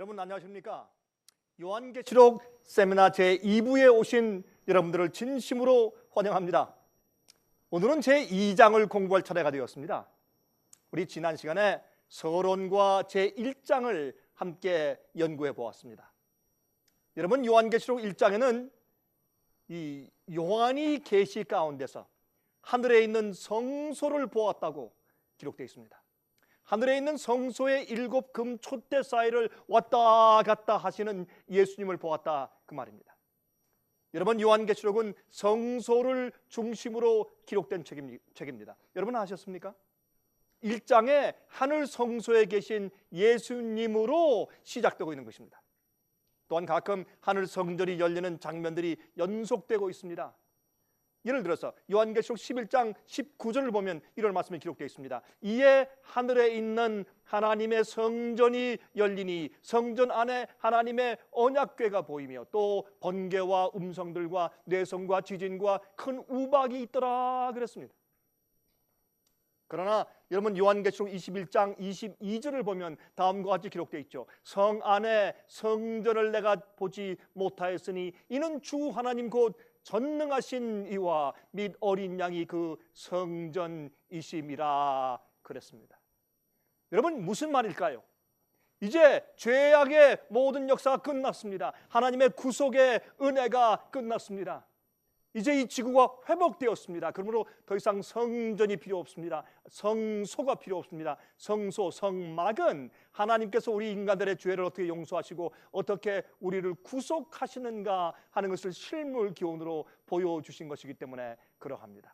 여러분 안녕하십니까? 요한계시록 세미나 제2부에 오신 여러분들을 진심으로 환영합니다. 오늘은 제2장을 공부할 차례가 되었습니다. 우리 지난 시간에 서론과 제1장을 함께 연구해 보았습니다. 여러분, 요한계시록 1장에는 이 요한이 계시 가운데서 하늘에 있는 성소를 보았다고 기록되어 있습니다. 하늘에 있는 성소의 7 금 촛대 사이를 왔다 갔다 하시는 예수님을 보았다, 그 말입니다. 여러분, 요한계시록은 성소를 중심으로 기록된 책입니다. 여러분 아셨습니까? 1장에 하늘 성소에 계신 예수님으로 시작되고 있는 것입니다. 또한 가끔 하늘 성전이 열리는 장면들이 연속되고 있습니다. 예를 들어서 요한계시록 11장 19절을 보면 이런 말씀이 기록되어 있습니다. 이에 하늘에 있는 하나님의 성전이 열리니 성전 안에 하나님의 언약궤가 보이며 또 번개와 음성들과 뇌성과 지진과 큰 우박이 있더라 그랬습니다. 그러나 여러분, 요한계시록 21장 22절을 보면 다음과 같이 기록되어 있죠. 성 안에 성전을 내가 보지 못하였으니 이는 주 하나님 곧 전능하신 이와 및 어린 양이 그 성전이심이라 그랬습니다. 여러분, 무슨 말일까요? 이제 죄악의 모든 역사가 끝났습니다. 하나님의 구속의 은혜가 끝났습니다. 이제 이 지구가 회복되었습니다. 그러므로 더 이상 성전이 필요 없습니다. 성소가 필요 없습니다. 성소, 성막은 하나님께서 우리 인간들의 죄를 어떻게 용서하시고 어떻게 우리를 구속하시는가 하는 것을 실물 기원으로 보여주신 것이기 때문에 그러합니다.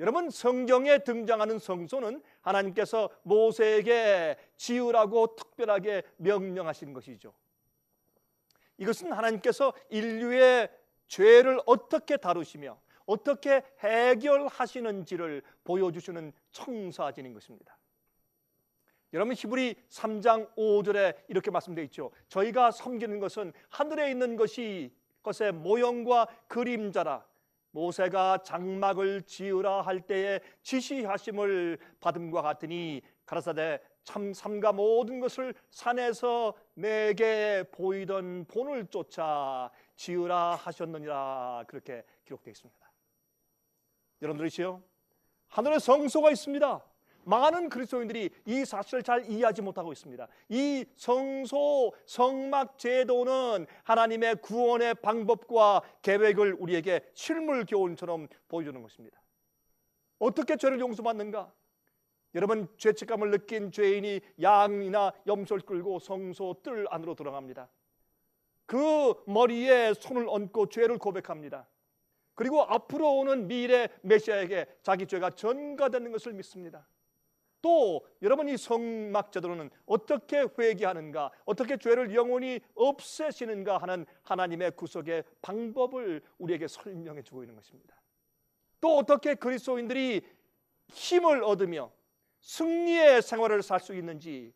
여러분, 성경에 등장하는 성소는 하나님께서 모세에게 지으라고 특별하게 명령하신 것이죠. 이것은 하나님께서 인류의 죄를 어떻게 다루시며 어떻게 해결하시는지를 보여주시는 청사진인 것입니다. 여러분, 히브리 3장 5절에 이렇게 말씀되어 있죠. 저희가 섬기는 것은 하늘에 있는 것의 모형과 그림자라. 모세가 장막을 지으라 할 때에 지시하심을 받음과 같으니 가라사대 참 삼가 모든 것을 산에서 내게 보이던 본을 쫓아 지으라 하셨느니라, 그렇게 기록되어 있습니다. 여러분들이시요, 하늘에 성소가 있습니다. 많은 그리스도인들이 이 사실을 잘 이해하지 못하고 있습니다. 이 성소, 성막 제도는 하나님의 구원의 방법과 계획을 우리에게 실물 교훈처럼 보여주는 것입니다. 어떻게 죄를 용서받는가? 여러분, 죄책감을 느낀 죄인이 양이나 염소를 끌고 성소 뜰 안으로 들어갑니다. 그 머리에 손을 얹고 죄를 고백합니다. 그리고 앞으로 오는 미래 메시아에게 자기 죄가 전가되는 것을 믿습니다. 또 여러분, 이 성막제도로는 어떻게 회개하는가, 어떻게 죄를 영원히 없애시는가 하는 하나님의 구속의 방법을 우리에게 설명해 주고 있는 것입니다. 또 어떻게 그리스도인들이 힘을 얻으며 승리의 생활을 살 수 있는지,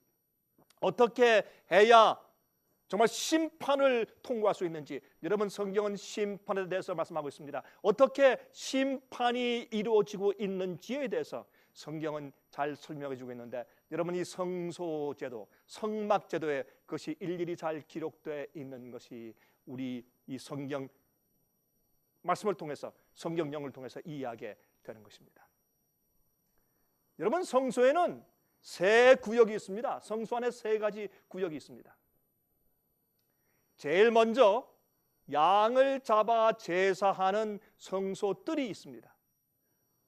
어떻게 해야 정말 심판을 통과할 수 있는지, 여러분, 성경은 심판에 대해서 말씀하고 있습니다. 어떻게 심판이 이루어지고 있는지에 대해서 성경은 잘 설명해 주고 있는데, 여러분, 이 성소제도, 성막제도에 그것이 일일이 잘 기록되어 있는 것이 우리 이 성경 말씀을 통해서, 성경령을 통해서 이해하게 되는 것입니다. 여러분, 성소에는 세 구역이 있습니다. 성소 안에 세 가지 구역이 있습니다. 제일 먼저 양을 잡아 제사하는 성소 뜰이 있습니다.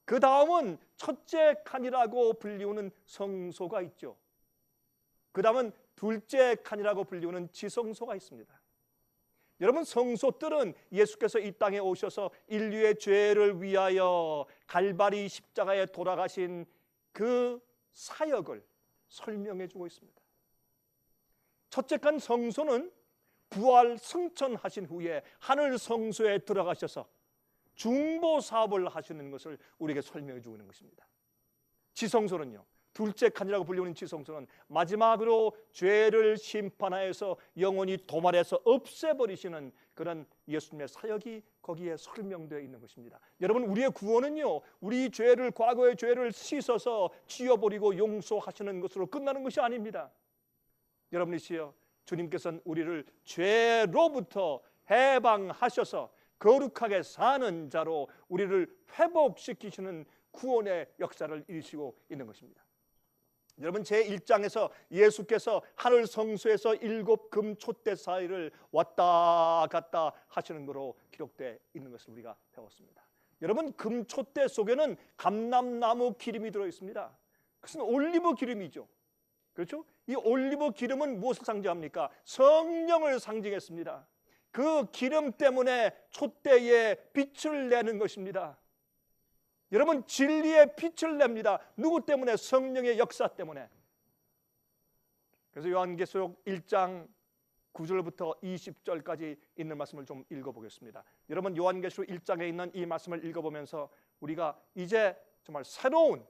그 다음은 첫째 칸이라고 불리우는 성소가 있죠. 그 다음은 둘째 칸이라고 불리우는 지성소가 있습니다. 여러분, 성소 뜰은 예수께서 이 땅에 오셔서 인류의 죄를 위하여 갈바리 십자가에 돌아가신 그 사역을 설명해 주고 있습니다. 첫째 칸 성소는 부활 승천하신 후에 하늘 성소에 들어가셔서 중보 사업을 하시는 것을 우리에게 설명해 주고 있는 것입니다. 지성소는요, 둘째 칸이라고 불리우는 지성소는 마지막으로 죄를 심판하여서 영원히 도말해서 없애버리시는 그런 예수님의 사역이 거기에 설명되어 있는 것입니다. 여러분, 우리의 구원은요, 우리 죄를, 과거의 죄를 씻어서 지워버리고 용서하시는 것으로 끝나는 것이 아닙니다. 여러분이시여, 주님께서는 우리를 죄로부터 해방하셔서 거룩하게 사는 자로 우리를 회복시키시는 구원의 역사를 이루시고 있는 것입니다. 여러분, 제1장에서 예수께서 하늘 성소에서 7금 촛대 사이를 왔다 갔다 하시는 것으로 기록되어 있는 것을 우리가 배웠습니다. 여러분, 금촛대 속에는 감람나무 기름이 들어 있습니다. 그것은 올리브 기름이죠. 그렇죠? 이 올리브 기름은 무엇을 상징합니까? 성령을 상징했습니다. 그 기름 때문에 촛대에 빛을 내는 것입니다. 여러분, 진리의 빛을 냅니다. 누구 때문에? 성령의 역사 때문에. 그래서 요한계시록 1장 9절부터 20절까지 있는 말씀을 좀 읽어보겠습니다. 여러분, 요한계시록 1장에 있는 이 말씀을 읽어보면서 우리가 이제 정말 새로운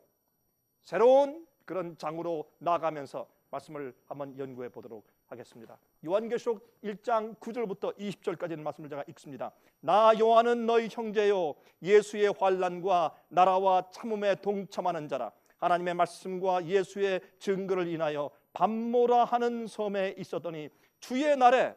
그런 장으로 나아가면서 말씀을 한번 연구해 보도록 하겠습니다. 요한계시록 1장 9절부터 20절까지 있는 말씀을 제가 읽습니다. 나 요한은 너희 형제요, 예수의 환난과 나라와 참음에 동참하는 자라. 하나님의 말씀과 예수의 증거를 인하여 밤모라 하는 섬에 있었더니 주의 날에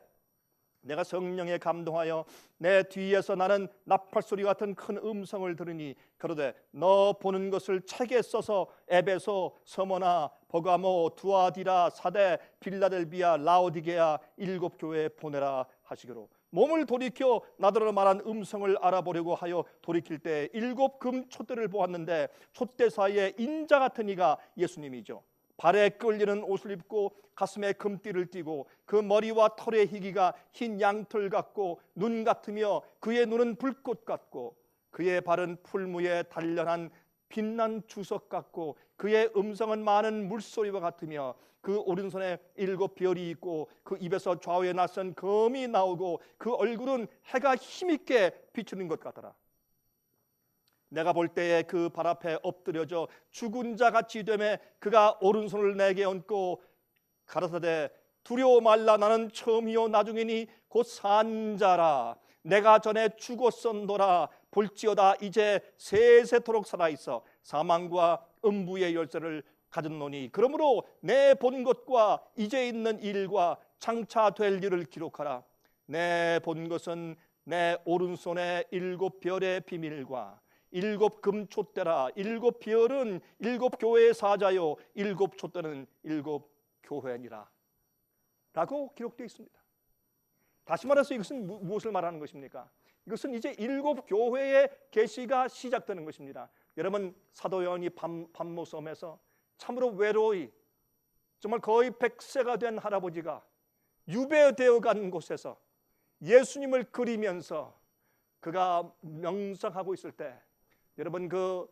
내가 성령에 감동하여 내 뒤에서 나는 나팔소리 같은 큰 음성을 들으니 그러되 너 보는 것을 책에 써서 에베소, 서머나, 버가모, 두아디라, 사데, 빌라델비아, 라오디게아 7교회에 보내라 하시기로, 몸을 돌이켜 나더러 말한 음성을 알아보려고 하여 돌이킬 때 7금 촛대를 보았는데 촛대 사이에 인자 같은 이가 예수님이죠. 발에 끌리는 옷을 입고 가슴에 금띠를 띠고 그 머리와 털의 희기가 흰 양털 같고 눈 같으며 그의 눈은 불꽃 같고 그의 발은 풀무에 단련한 빛난 주석 같고 그의 음성은 많은 물소리와 같으며 그 오른손에 7별이 있고 그 입에서 좌우에 낯선 검이 나오고 그 얼굴은 해가 힘있게 비추는 것 같더라. 내가 볼 때에 그 발 앞에 엎드려져 죽은 자 같이 되매 그가 오른손을 내게 얹고 가라사대 두려워 말라. 나는 처음이요 나중이니 곧 산 자라. 내가 전에 죽었었노라. 볼지어다 이제 세세토록 살아있어 사망과 음부의 열쇠를 가졌노니 그러므로 내 본 것과 이제 있는 일과 장차 될 일을 기록하라. 내 본 것은 내 오른손에 7별의 비밀과 7금 촛대라. 7별은 7교회의 사자요 7촛대는 7교회니라 라고 기록되어 있습니다. 다시 말해서 이것은 무엇을 말하는 것입니까? 이것은 이제 7교회의 계시가 시작되는 것입니다. 여러분, 사도 요한이 밤모섬에서 참으로 외로이 정말 거의 100세가 된 할아버지가 유배되어 간 곳에서 예수님을 그리면서 그가 명상하고 있을 때, 여러분, 그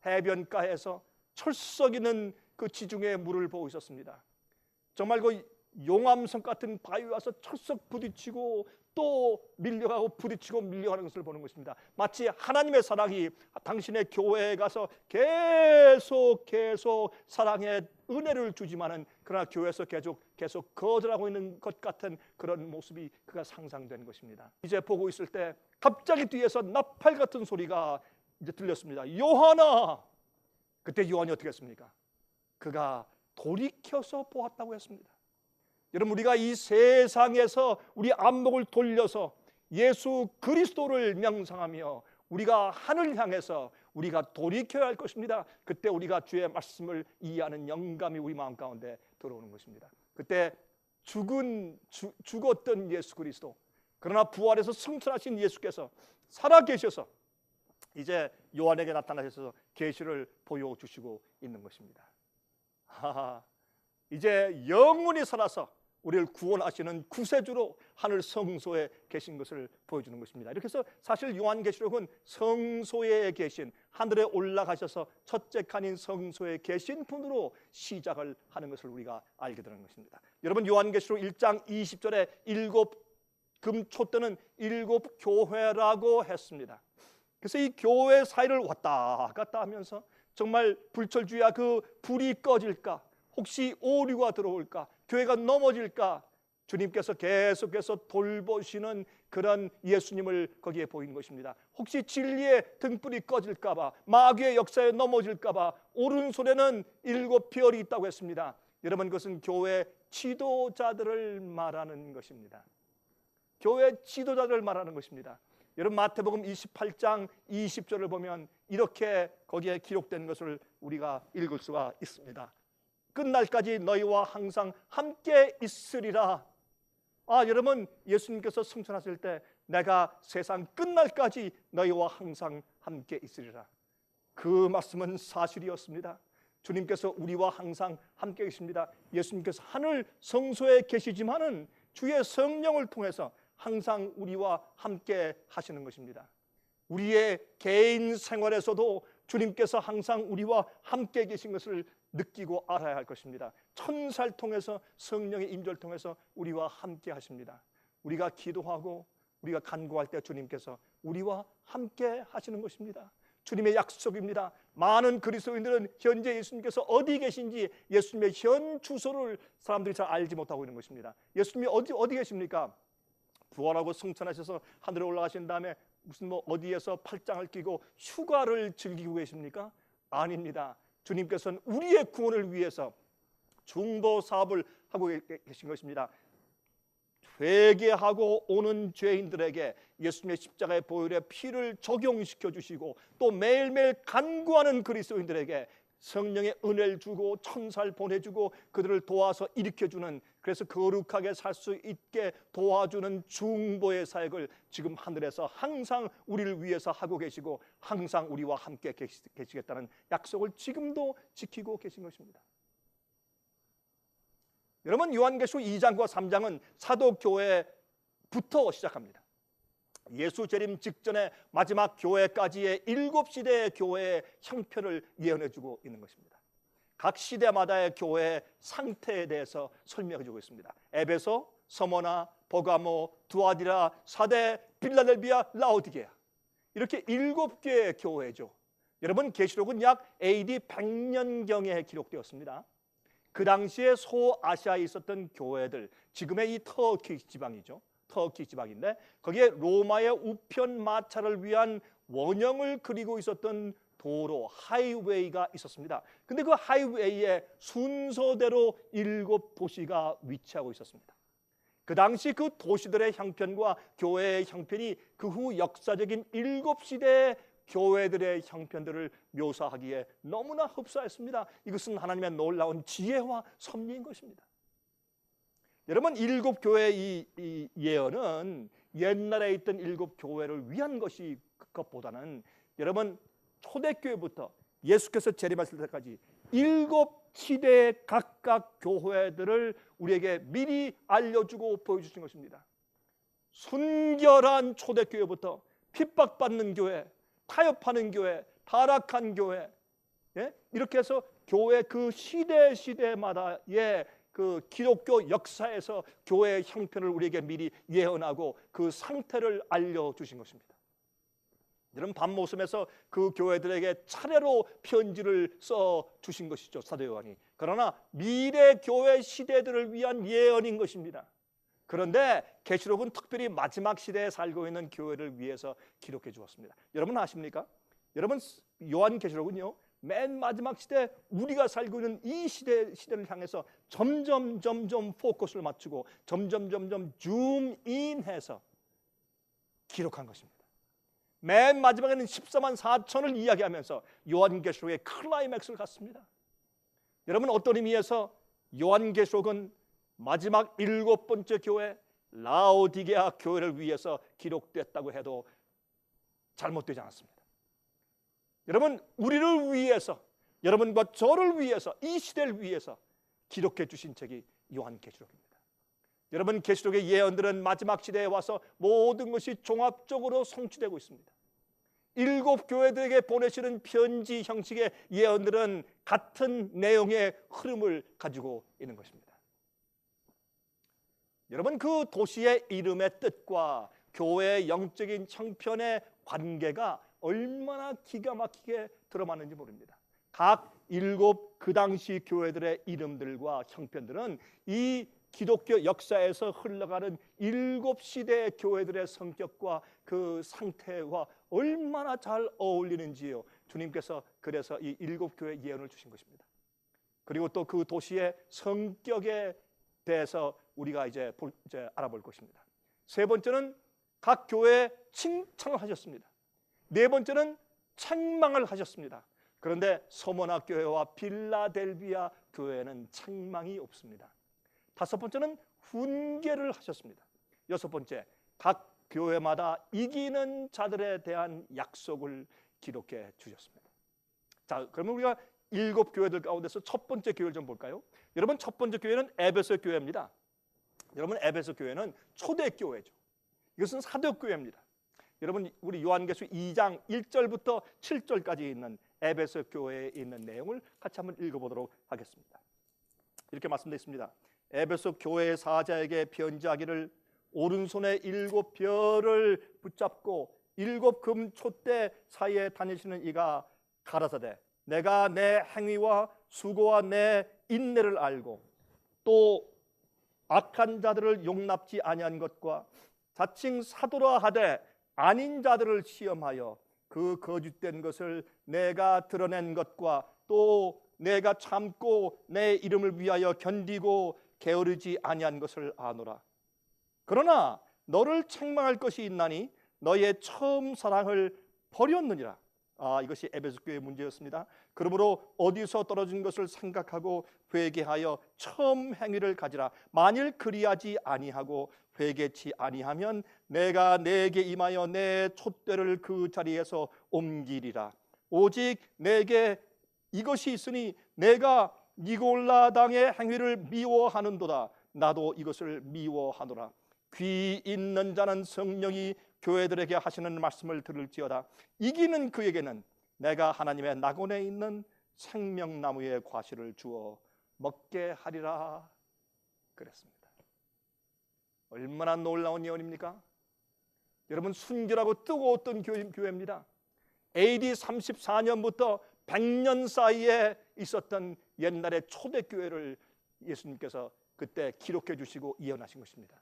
해변가에서 철썩이는 그 지중해 물을 보고 있었습니다. 정말 그 용암성 같은 바위 와서 철썩 부딪히고 또 밀려가고 부딪히고 밀려가는 것을 보는 것입니다. 마치 하나님의 사랑이 당신의 교회에 가서 계속 사랑의 은혜를 주지만은 그러나 교회에서 계속 거절하고 있는 것 같은 그런 모습이 그가 상상된 것입니다. 이제 보고 있을 때 갑자기 뒤에서 나팔 같은 소리가 이제 들렸습니다. 요한아! 그때 요한이 어떻게 했습니까? 그가 돌이켜서 보았다고 했습니다. 여러분, 우리가 이 세상에서 우리 안목을 돌려서 예수 그리스도를 명상하며 우리가 하늘 향해서 우리가 돌이켜야 할 것입니다. 그때 우리가 주의 말씀을 이해하는 영감이 우리 마음 가운데 들어오는 것입니다. 그때 죽었던 예수 그리스도, 그러나 부활해서 승천하신 예수께서 살아계셔서 이제 요한에게 나타나셔서 계시를 보여주시고 있는 것입니다. 이제 영원히 살아서 우리를 구원하시는 구세주로 하늘 성소에 계신 것을 보여주는 것입니다. 이렇게 해서 사실 요한계시록은 성소에 계신, 하늘에 올라가셔서 첫째 칸인 성소에 계신 분으로 시작을 하는 것을 우리가 알게 되는 것입니다. 여러분, 요한계시록 1장 20절에 7금 촛대는 7교회라고 했습니다. 그래서 이 교회 사이를 왔다 갔다 하면서 정말 불철주야 그 불이 꺼질까, 혹시 오류가 들어올까, 교회가 넘어질까, 주님께서 계속해서 돌보시는 그런 예수님을 거기에 보인 것입니다. 혹시 진리의 등불이 꺼질까 봐, 마귀의 역사에 넘어질까 봐 오른손에는 7별이 있다고 했습니다. 여러분, 그것은 교회 지도자들을 말하는 것입니다. 교회 지도자들을 말하는 것입니다. 여러분, 마태복음 28장 20절을 보면 이렇게 거기에 기록된 것을 우리가 읽을 수가 있습니다. 끝날까지 너희와 항상 함께 있으리라. 여러분, 예수님께서 승천하실 때 내가 세상 끝날까지 너희와 항상 함께 있으리라. 그 말씀은 사실이었습니다. 주님께서 우리와 항상 함께 계십니다. 예수님께서 하늘 성소에 계시지만은 주의 성령을 통해서 항상 우리와 함께 하시는 것입니다. 우리의 개인 생활에서도 주님께서 항상 우리와 함께 계신 것을 느끼고 알아야 할 것입니다. 천사를 통해서, 성령의 임재를 통해서 우리와 함께 하십니다. 우리가 기도하고 우리가 간구할 때 주님께서 우리와 함께 하시는 것입니다. 주님의 약속입니다. 많은 그리스도인들은 현재 예수님께서 어디 계신지 예수님의 현 주소를 사람들이 잘 알지 못하고 있는 것입니다. 예수님이 어디 계십니까? 부활하고 승천하셔서 하늘에 올라가신 다음에 무슨 어디에서 팔짱을 끼고 휴가를 즐기고 계십니까? 아닙니다. 주님께서는 우리의 구원을 위해서 중보 사업을 하고 계신 것입니다. 회개하고 오는 죄인들에게 예수님의 십자가의 보혈의 피를 적용시켜 주시고 또 매일매일 간구하는 그리스도인들에게 성령의 은혜를 주고 천사를 보내주고 그들을 도와서 일으켜주는, 그래서 거룩하게 살 수 있게 도와주는 중보의 사역을 지금 하늘에서 항상 우리를 위해서 하고 계시고 항상 우리와 함께 계시겠다는 약속을 지금도 지키고 계신 것입니다. 여러분, 요한계시록 2장과 3장은 사도교회부터 시작합니다. 예수 재림 직전에 마지막 교회까지의 7시대의 교회의 형편을 예언해주고 있는 것입니다. 각 시대마다의 교회의 상태에 대해서 설명해주고 있습니다. 에베소, 서머나, 버가모, 두아디라, 사대, 빌라델비아, 라오디게아, 이렇게 7개의 교회죠. 여러분, 계시록은 약 AD 100년경에 기록되었습니다. 그 당시에 소아시아에 있었던 교회들, 지금의 이 터키 지방이죠. 터키 지방인데 거기에 로마의 우편 마차를 위한 원형을 그리고 있었던 도로, 하이웨이가 있었습니다. 근데 그 하이웨이에 순서대로 7도시가 위치하고 있었습니다. 그 당시 그 도시들의 형편과 교회의 형편이 그 후 역사적인 7시대의 교회들의 형편들을 묘사하기에 너무나 흡사했습니다. 이것은 하나님의 놀라운 지혜와 섭리인 것입니다. 여러분, 7교회의 이 예언은 옛날에 있던 7교회를 위한 것이 것보다는 여러분, 초대교회부터 예수께서 재림하실 때까지 7시대의 각각 교회들을 우리에게 미리 알려주고 보여주신 것입니다. 순결한 초대교회부터 핍박받는 교회, 타협하는 교회, 타락한 교회, 이렇게 해서 교회 그 시대마다의 그 기독교 역사에서 교회의 형편을 우리에게 미리 예언하고 그 상태를 알려주신 것입니다. 여러분, 밤모섬에서 그 교회들에게 차례로 편지를 써주신 것이죠, 사도 요한이. 그러나 미래 교회 시대들을 위한 예언인 것입니다. 그런데 계시록은 특별히 마지막 시대에 살고 있는 교회를 위해서 기록해 주었습니다. 여러분 아십니까? 여러분, 요한계시록은요, 맨 마지막 시대, 우리가 살고 있는 이 시대를 향해서 점점 포커스를 맞추고 점점 줌인해서 기록한 것입니다. 맨 마지막에는 14만 4천을 이야기하면서 요한계시록의 클라이맥스를 갖습니다. 여러분, 어떤 의미에서 요한계시록은 마지막 7번째 교회 라오디게아 교회를 위해서 기록됐다고 해도 잘못되지 않았습니다. 여러분, 우리를 위해서, 여러분과 저를 위해서, 이 시대를 위해서 기록해 주신 책이 요한계시록입니다. 여러분, 계시록의 예언들은 마지막 시대에 와서 모든 것이 종합적으로 성취되고 있습니다. 7교회들에게 보내시는 편지 형식의 예언들은 같은 내용의 흐름을 가지고 있는 것입니다. 여러분, 그 도시의 이름의 뜻과 교회의 영적인 형편의 관계가 얼마나 기가 막히게 들어맞는지 모릅니다. 각 7 그 당시 교회들의 이름들과 형편들은 이 기독교 역사에서 흘러가는 7시대의 교회들의 성격과 그 상태와 얼마나 잘 어울리는지요. 주님께서 그래서 이 7교회 예언을 주신 것입니다. 그리고 또 그 도시의 성격에 대해서 우리가 이제 알아볼 것입니다. 세 번째는 각 교회에 칭찬을 하셨습니다. 네 번째는 책망을 하셨습니다. 그런데 서머나 교회와 빌라델비아 교회는 책망이 없습니다. 다섯 번째는 훈계를 하셨습니다. 여섯 번째, 각 교회마다 이기는 자들에 대한 약속을 기록해 주셨습니다. 자, 그러면 우리가 7교회들 가운데서 첫 번째 교회를 좀 볼까요? 여러분, 첫 번째 교회는 에베소 교회입니다. 여러분, 에베소 교회는 초대 교회죠. 이것은 사도 교회입니다. 여러분, 우리 요한계시록 2장 1절부터 7절까지 있는 에베소 교회에 있는 내용을 같이 한번 읽어보도록 하겠습니다. 이렇게 말씀되어 있습니다. 에베소 교회의 사자에게 편지하기를 오른손에 7별을 붙잡고 7금 촛대 사이에 다니시는 이가 가라사대 내가 내 행위와 수고와 내 인내를 알고 또 악한 자들을 용납지 아니한 것과 자칭 사도라 하되 아닌 자들을 시험하여 그 거짓된 것을 내가 드러낸 것과 또 내가 참고 내 이름을 위하여 견디고 게으르지 아니한 것을 아노라. 그러나 너를 책망할 것이 있나니 너의 처음 사랑을 버렸느니라. 이것이 에베소 교회의 문제였습니다. 그러므로 어디서 떨어진 것을 생각하고 회개하여 처음 행위를 가지라. 만일 그리하지 아니하고 회개치 아니하면 내가 내게 임하여 내 촛대를 그 자리에서 옮기리라. 오직 내게 이것이 있으니 내가 니골라 당의 행위를 미워하는도다. 나도 이것을 미워하노라. 귀 있는 자는 성령이 교회들에게 하시는 말씀을 들을지어다. 이기는 그에게는 내가 하나님의 낙원에 있는 생명나무의 과실을 주어 먹게 하리라 그랬습니다. 얼마나 놀라운 예언입니까? 여러분, 순결하고 뜨거웠던 교회입니다. AD 34년부터 100년 사이에 있었던 옛날의 초대교회를 예수님께서 그때 기록해 주시고 예언하신 것입니다.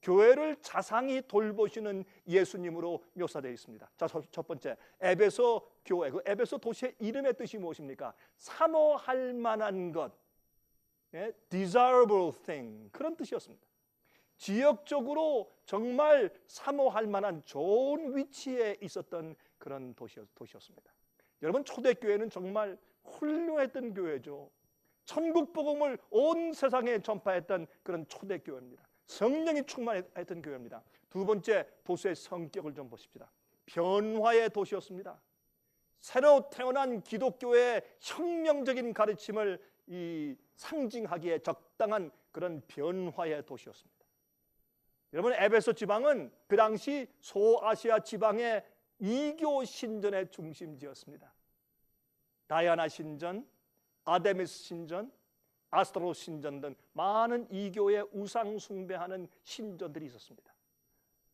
교회를 자상히 돌보시는 예수님으로 묘사되어 있습니다. 자, 첫 번째, 에베소 교회. 그 에베소 도시의 이름의 뜻이 무엇입니까? 사모할 만한 것, desirable thing, 그런 뜻이었습니다. 지역적으로 정말 사모할 만한 좋은 위치에 있었던 그런 도시였습니다. 여러분, 초대교회는 정말 훌륭했던 교회죠. 천국 복음을 온 세상에 전파했던 그런 초대교회입니다. 성령이 충만했던 교회입니다. 두 번째, 도시의 성격을 좀 보십시다. 변화의 도시였습니다. 새로 태어난 기독교의 혁명적인 가르침을 상징하기에 적당한 그런 변화의 도시였습니다. 여러분, 에베소 지방은 그 당시 소아시아 지방의 이교 신전의 중심지였습니다. 다이아나 신전, 아데미스 신전, 아스트로 신전 등 많은 이교의 우상 숭배하는 신전들이 있었습니다.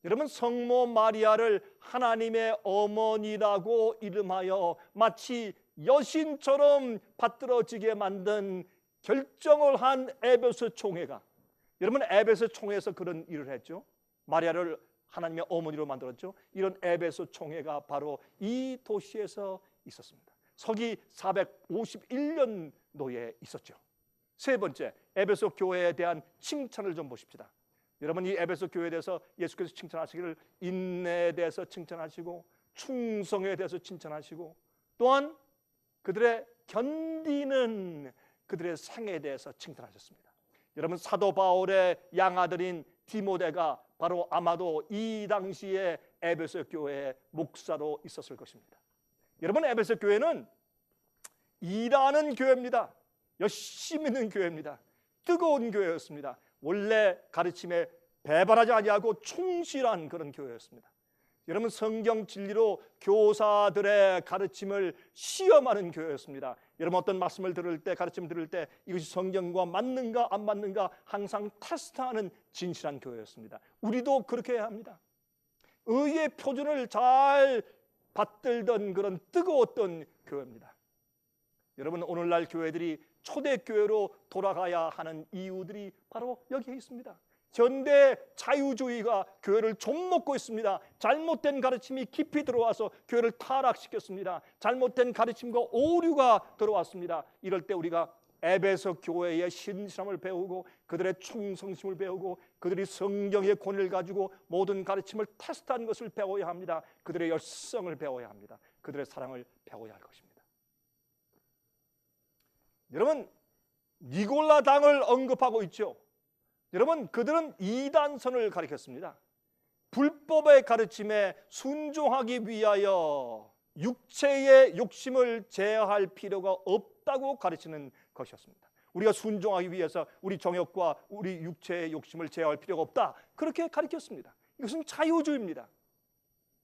여러분, 성모 마리아를 하나님의 어머니라고 이름하여 마치 여신처럼 받들어지게 만든 결정을 한 에베소 총회가, 여러분, 에베소 총회에서 그런 일을 했죠. 마리아를 하나님의 어머니로 만들었죠. 이런 에베소 총회가 바로 이 도시에서 있었습니다. 서기 451년도에 있었죠. 세 번째, 에베소 교회에 대한 칭찬을 좀 보십시다. 여러분, 이 에베소 교회에 대해서 예수께서 칭찬하시기를 인내에 대해서 칭찬하시고 충성에 대해서 칭찬하시고 또한 그들의 견디는 그들의 생애에 대해서 칭찬하셨습니다. 여러분, 사도 바울의 양아들인 디모데가 바로 아마도 이 당시에 에베소 교회의 목사로 있었을 것입니다. 여러분, 에베소 교회는 일하는 교회입니다. 열심히 있는 교회입니다. 뜨거운 교회였습니다. 원래 가르침에 배반하지 아니하고 충실한 그런 교회였습니다. 여러분, 성경 진리로 교사들의 가르침을 시험하는 교회였습니다. 여러분, 어떤 말씀을 들을 때, 가르침을 들을 때 이것이 성경과 맞는가 안 맞는가 항상 테스트하는 진실한 교회였습니다. 우리도 그렇게 해야 합니다. 의의 표준을 잘 받들던 그런 뜨거웠던 교회입니다. 여러분, 오늘날 교회들이 초대교회로 돌아가야 하는 이유들이 바로 여기에 있습니다. 현대 자유주의가 교회를 좀먹고 있습니다. 잘못된 가르침이 깊이 들어와서 교회를 타락시켰습니다. 잘못된 가르침과 오류가 들어왔습니다. 이럴 때 우리가 에베소 교회의 신실함을 배우고 그들의 충성심을 배우고 그들이 성경의 권위를 가지고 모든 가르침을 테스트한 것을 배워야 합니다. 그들의 열성을 배워야 합니다. 그들의 사랑을 배워야 할 것입니다. 여러분, 니골라 당을 언급하고 있죠. 여러분, 그들은 이단선을 가리켰습니다. 불법의 가르침에 순종하기 위하여 육체의 욕심을 제어할 필요가 없다고 가르치는 것이었습니다. 우리가 순종하기 위해서 우리 정욕과 우리 육체의 욕심을 제어할 필요가 없다, 그렇게 가르쳤습니다. 이것은 자유주의입니다.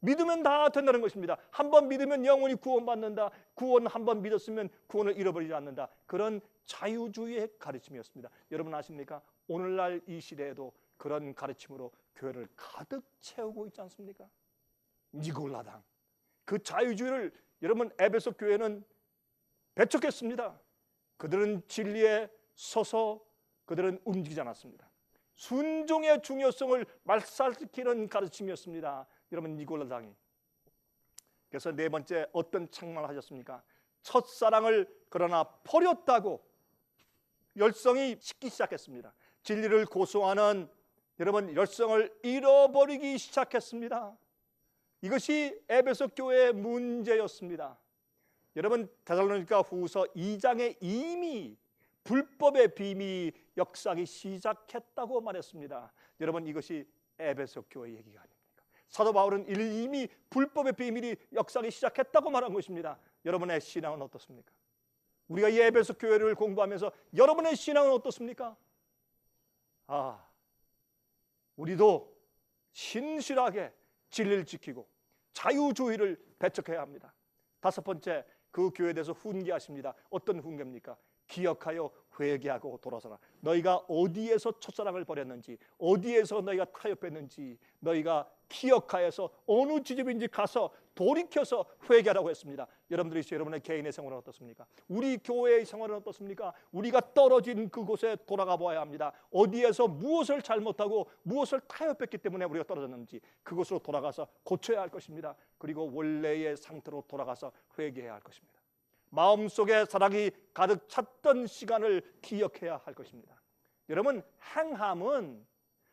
믿으면 다 된다는 것입니다. 한번 믿으면 영원히 구원받는다. 구원 한번 믿었으면 구원을 잃어버리지 않는다. 그런 자유주의의 가르침이었습니다. 여러분 아십니까? 오늘날 이 시대에도 그런 가르침으로 교회를 가득 채우고 있지 않습니까? 니골라당, 그 자유주의를 여러분 에베소 교회는 배척했습니다. 그들은 진리에 서서 그들은 움직이지 않았습니다. 순종의 중요성을 말살시키는 가르침이었습니다. 여러분, 니골라당이. 그래서 네 번째 어떤 책망을 하셨습니까? 첫사랑을 그러나 버렸다고 열성이 식기 시작했습니다. 진리를 고소하는 여러분 열성을 잃어버리기 시작했습니다. 이것이 에베소 교회의 문제였습니다. 여러분, 데살로니가 후서 2장에 이미 불법의 비밀이 역사하기 시작했다고 말했습니다. 여러분, 이것이 에베소 교회 얘기가 아닙니까? 사도 바울은 이미 불법의 비밀이 역사하기 시작했다고 말한 것입니다. 여러분의 신앙은 어떻습니까? 우리가 이 에베소 교회를 공부하면서 여러분의 신앙은 어떻습니까? 우리도 신실하게 진리를 지키고 자유주의를 배척해야 합니다. 다섯 번째, 그 교회에 대해서 훈계하십니다. 어떤 훈계입니까? 기억하여 회개하고 돌아서라. 너희가 어디에서 첫사랑을 버렸는지, 어디에서 너희가 타협했는지 너희가 기억하여서 어느 지점인지 가서 돌이켜서 회개하라고 했습니다. 여러분들이 여러분의 개인의 생활은 어떻습니까? 우리 교회의 생활은 어떻습니까? 우리가 떨어진 그곳에 돌아가 보아야 합니다. 어디에서 무엇을 잘못하고 무엇을 타협했기 때문에 우리가 떨어졌는지 그곳으로 돌아가서 고쳐야 할 것입니다. 그리고 원래의 상태로 돌아가서 회개해야 할 것입니다. 마음속에 사랑이 가득 찼던 시간을 기억해야 할 것입니다. 여러분, 행함은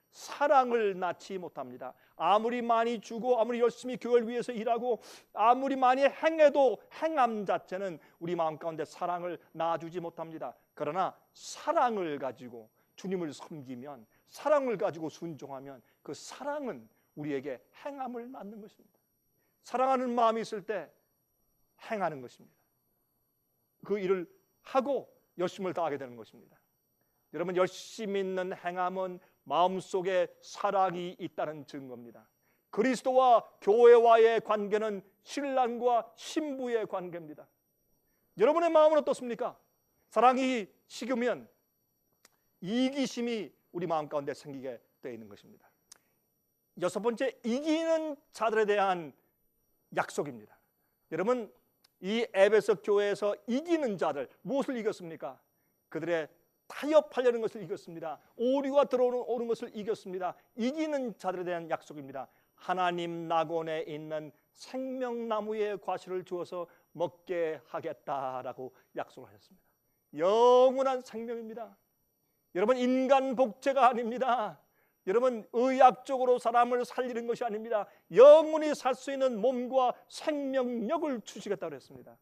사랑을 낳지 못합니다. 아무리 많이 주고 아무리 열심히 교회를 위해서 일하고 아무리 많이 행해도 행함 자체는 우리 마음 가운데 사랑을 낳아주지 못합니다. 그러나 사랑을 가지고 주님을 섬기면, 사랑을 가지고 순종하면 그 사랑은 우리에게 행함을 낳는 것입니다. 사랑하는 마음이 있을 때 행하는 것입니다. 그 일을 하고 열심을 다하게 되는 것입니다. 여러분, 열심 있는 행함은 마음속에 사랑이 있다는 증거입니다. 그리스도와 교회와의 관계는 신랑과 신부의 관계입니다. 여러분의 마음은 어떻습니까? 사랑이 식으면 이기심이 우리 마음 가운데 생기게 되어 있는 것입니다. 여섯 번째, 이기는 자들에 대한 약속입니다. 여러분, 이 에베소 교회에서 이기는 자들, 무엇을 이겼습니까? 그들의 타협하려는 것을 이겼습니다. 오류가 들어오는 것을 이겼습니다. 이기는 자들에 대한 약속입니다. 하나님 낙원에 있는 생명나무의 과실을 주어서 먹게 하겠다라고 약속을 하셨습니다. 영원한 생명입니다. 여러분, 인간 복제가 아닙니다. 여러분, 의학적으로 사람을 살리는 것이 아닙니다. 영원히 살 수 있는 몸과 생명력을 주시겠다고 했습니다.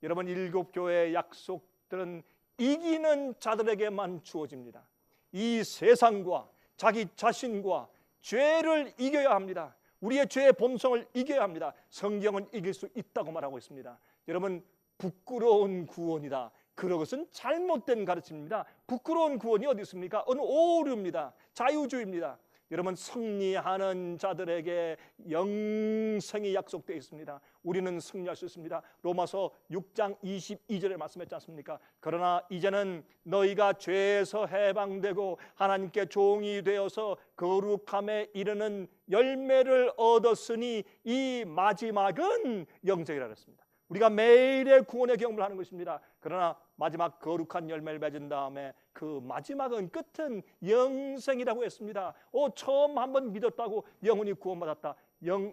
여러분, 일곱 교회의 약속들은 이기는 자들에게만 주어집니다. 이 세상과 자기 자신과 죄를 이겨야 합니다. 우리의 죄의 본성을 이겨야 합니다. 성경은 이길 수 있다고 말하고 있습니다. 여러분, 부끄러운 구원이다, 그것은 잘못된 가르침입니다. 부끄러운 구원이 어디 있습니까? 오류입니다. 자유주의입니다. 여러분, 승리하는 자들에게 영생이 약속되어 있습니다. 우리는 승리할 수 있습니다. 로마서 6장 22절에 말씀했지 않습니까? 그러나 이제는 너희가 죄에서 해방되고 하나님께 종이 되어서 거룩함에 이르는 열매를 얻었으니 이 마지막은 영생이라 그랬습니다. 우리가 매일의 구원의 경험을 하는 것입니다. 그러나 마지막 거룩한 열매를 맺은 다음에 그 마지막은, 끝은 영생이라고 했습니다. 처음 한번 믿었다고 영원히 구원받았다.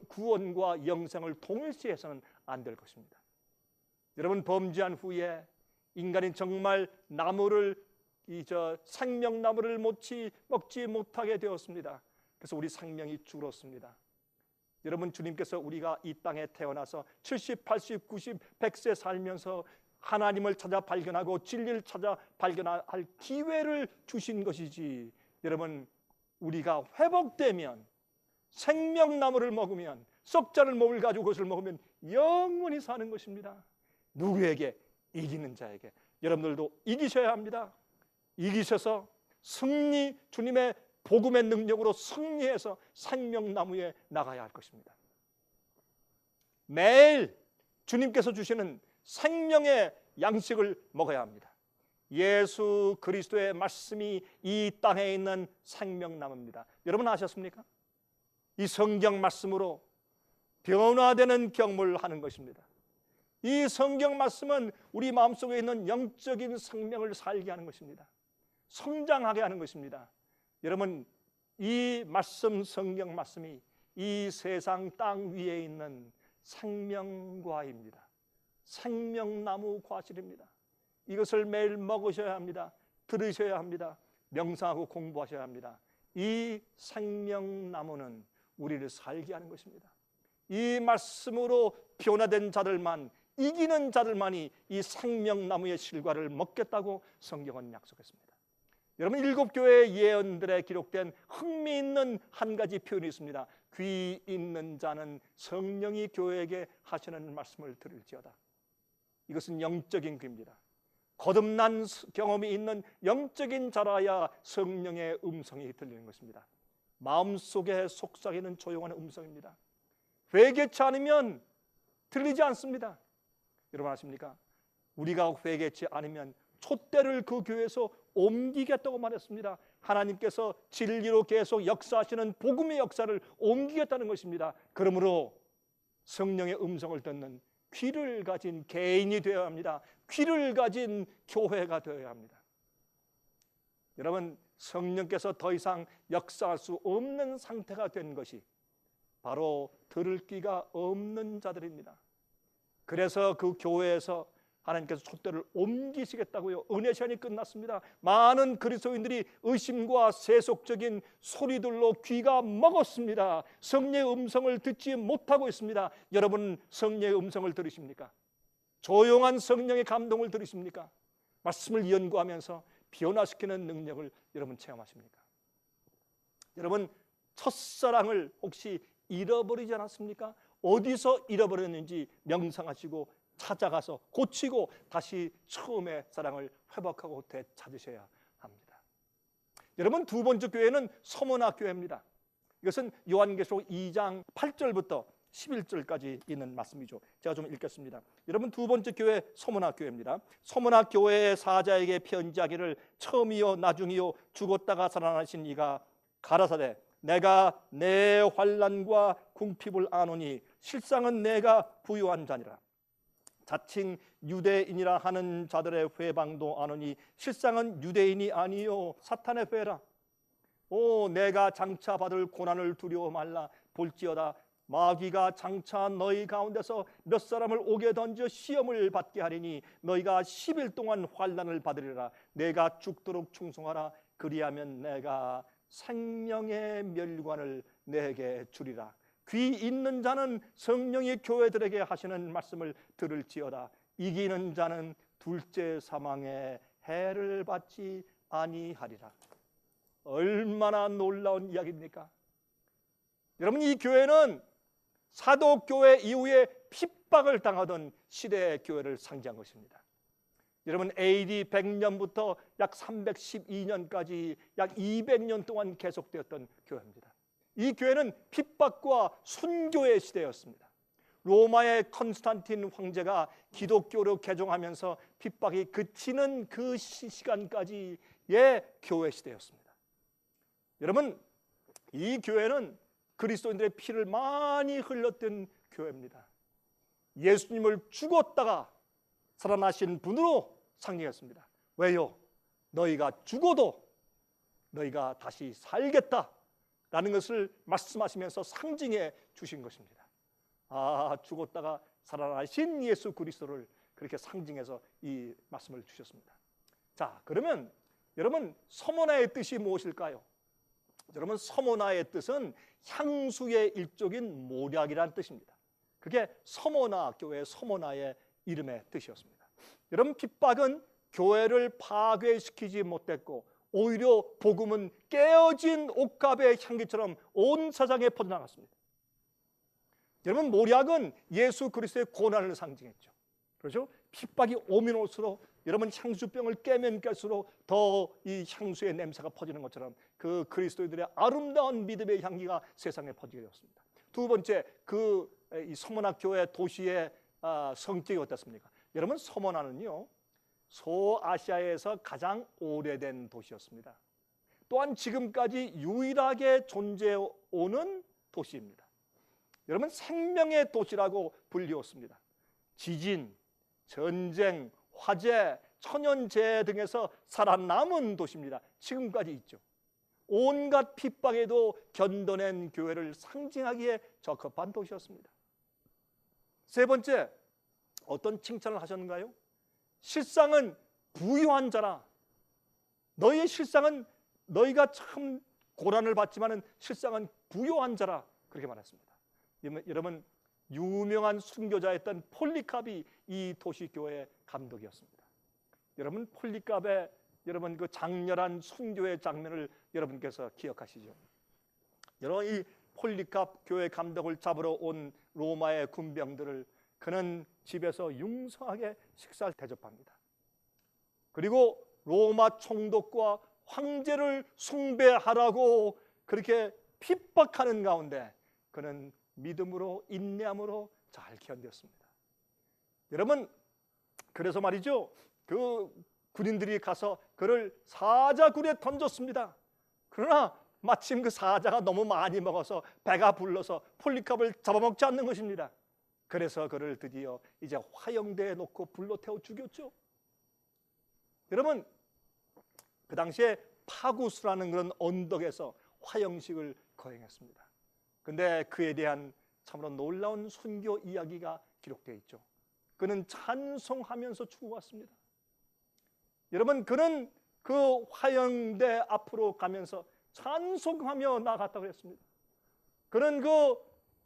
구원과 영생을 동일시해서는 안 될 것입니다. 여러분, 범죄한 후에 인간이 정말 나무를 생명나무를 먹지 못하게 되었습니다. 그래서 우리 생명이 줄었습니다. 여러분, 주님께서 우리가 이 땅에 태어나서 70, 80, 90, 100세 살면서 하나님을 찾아 발견하고 진리를 찾아 발견할 기회를 주신 것이지, 여러분, 우리가 회복되면 생명나무를 먹으면, 썩자를 몸을 가지고 그것을 먹으면 영원히 사는 것입니다. 누구에게? 이기는 자에게. 여러분들도 이기셔야 합니다. 이기셔서 승리, 주님의 복음의 능력으로 승리해서 생명나무에 나가야 할 것입니다. 매일 주님께서 주시는 생명의 양식을 먹어야 합니다. 예수 그리스도의 말씀이 이 땅에 있는 생명나무입니다. 여러분 아셨습니까? 이 성경 말씀으로 변화되는 경험을 하는 것입니다. 이 성경 말씀은 우리 마음속에 있는 영적인 생명을 살게 하는 것입니다. 성장하게 하는 것입니다. 여러분, 이 말씀, 성경 말씀이 이 세상 땅 위에 있는 생명과입니다. 생명나무 과실입니다. 이것을 매일 먹으셔야 합니다. 들으셔야 합니다. 명상하고 공부하셔야 합니다. 이 생명나무는 우리를 살게 하는 것입니다. 이 말씀으로 변화된 자들만, 이기는 자들만이 이 생명나무의 실과를 먹겠다고 성경은 약속했습니다. 여러분, 7교회의 예언들에 기록된 흥미있는 한 가지 표현이 있습니다. 귀 있는 자는 성령이 교회에게 하시는 말씀을 들을지어다. 이것은 영적인 귀입니다. 거듭난 경험이 있는 영적인 자라야 성령의 음성이 들리는 것입니다. 마음속에 속삭이는 조용한 음성입니다. 회개치 않으면 들리지 않습니다. 여러분 아십니까? 우리가 회개치 않으면 촛대를 그 교회에서 옮기겠다고 말했습니다. 하나님께서 진리로 계속 역사하시는 복음의 역사를 옮기겠다는 것입니다. 그러므로 성령의 음성을 듣는 귀를 가진 개인이 되어야 합니다. 귀를 가진 교회가 되어야 합니다. 여러분, 성령께서 더 이상 역사할 수 없는 상태가 된 것이 바로 들을 귀가 없는 자들입니다. 그래서 그 교회에서 하나님께서 촛대를 옮기시겠다고요. 은혜 시간이 끝났습니다. 많은 그리스도인들이 의심과 세속적인 소리들로 귀가 먹었습니다. 성령의 음성을 듣지 못하고 있습니다. 여러분, 성령의 음성을 들으십니까? 조용한 성령의 감동을 들으십니까? 말씀을 연구하면서 변화시키는 능력을 여러분 체험하십니까? 여러분, 첫사랑을 혹시 잃어버리지 않았습니까? 어디서 잃어버렸는지 명상하시고 찾아가서 고치고 다시 처음의 사랑을 회복하고 되찾으셔야 합니다. 여러분, 두 번째 교회는 서문학 교회입니다. 이것은 요한계시록 2장 8절부터 11절까지 있는 말씀이죠. 제가 좀 읽겠습니다. 여러분, 두 번째 교회 서문학 교회입니다. 서문학 교회의 사자에게 편지하기를 처음이요 나중이요 죽었다가 살아나신 이가 가라사대 내가 내 환난과 궁핍을 아노니 실상은 내가 부유한 자니라. 자칭 유대인이라 하는 자들의 회방도 아노니 실상은 유대인이 아니요 사탄의 회라. 내가 장차 받을 고난을 두려워 말라. 볼지어다 마귀가 장차 너희 가운데서 몇 사람을 옥에 던져 시험을 받게 하리니 너희가 10일 동안 환난을 받으리라. 내가 죽도록 충성하라. 그리하면 내가 생명의 멸관을 내게 주리라. 귀 있는 자는 성령이 교회들에게 하시는 말씀을 들을지어다. 이기는 자는 둘째 사망의 해를 받지 아니하리라. 얼마나 놀라운 이야기입니까? 여러분, 이 교회는 사도교회 이후에 핍박을 당하던 시대의 교회를 상징한 것입니다. 여러분, AD 100년부터 약 312년까지 약 200년 동안 계속되었던 교회입니다. 이 교회는 핍박과 순교의 시대였습니다. 로마의 컨스탄틴 황제가 기독교로 개종하면서 핍박이 그치는 그 시간까지의 교회 시대였습니다. 여러분, 이 교회는 그리스도인들의 피를 많이 흘렸던 교회입니다. 예수님을 죽었다가 살아나신 분으로 상징했습니다. 왜요? 너희가 죽어도 너희가 다시 살겠다라는 것을 말씀하시면서 상징해 주신 것입니다. 죽었다가 살아나신 예수 그리스도를 그렇게 상징해서 이 말씀을 주셨습니다. 자, 그러면 여러분 서모나의 뜻이 무엇일까요? 여러분 서모나의 뜻은 향수의 일종인 모략이라는 뜻입니다. 그게 서모나 교회 서모나의 이름의 뜻이었습니다. 여러분 핍박은 교회를 파괴시키지 못했고 오히려 복음은 깨어진 옥합의 향기처럼 온 세상에 퍼져나갔습니다. 여러분 모략은 예수 그리스도의 고난을 상징했죠. 그렇죠? 핍박이 오면 올수록 여러분 향수병을 깨면 깰수록 더 이 향수의 냄새가 퍼지는 것처럼 그 그리스도인들의 아름다운 믿음의 향기가 세상에 퍼지게 되었습니다. 두 번째, 이 서머나 교회 도시의 성격이 어떻습니까? 여러분 서머나는요 소아시아에서 가장 오래된 도시였습니다. 또한 지금까지 유일하게 존재해오는 도시입니다. 여러분 생명의 도시라고 불리웠습니다. 지진, 전쟁, 화재, 천연재해 등에서 살아남은 도시입니다. 지금까지 있죠. 온갖 핍박에도 견뎌낸 교회를 상징하기에 적합한 도시였습니다. 세 번째, 어떤 칭찬을 하셨는가요? 실상은 부유한 자라. 너희의 실상은 너희가 참 고난을 받지만은 실상은 부유한 자라. 그렇게 말했습니다. 여러분 유명한 순교자였던 폴리캅이 이 도시교회의 감독이었습니다. 여러분 폴리캅의 여러분 그 장렬한 순교의 장면을 여러분께서 기억하시죠? 여러분 이 폴리캅 교회 감독을 잡으러 온 로마의 군병들을 그는 집에서 융성하게 식사를 대접합니다. 그리고 로마 총독과 황제를 숭배하라고 그렇게 핍박하는 가운데 그는 믿음으로 인내함으로 잘 견뎠습니다. 여러분 그래서 말이죠, 그 군인들이 가서 그를 사자굴에 던졌습니다. 그러나 마침 그 사자가 너무 많이 먹어서 배가 불러서 폴리캅을 잡아먹지 않는 것입니다. 그래서 그를 드디어 이제 화형대에 놓고 불로 태워 죽였죠. 여러분 그 당시에 파구스라는 그런 언덕에서 화형식을 거행했습니다. 근데 그에 대한 참으로 놀라운 순교 이야기가 기록되어 있죠. 그는 찬송하면서 죽어갔습니다. 여러분 그는 그 화형대 앞으로 가면서 찬송하며 나갔다고 했습니다. 그는 그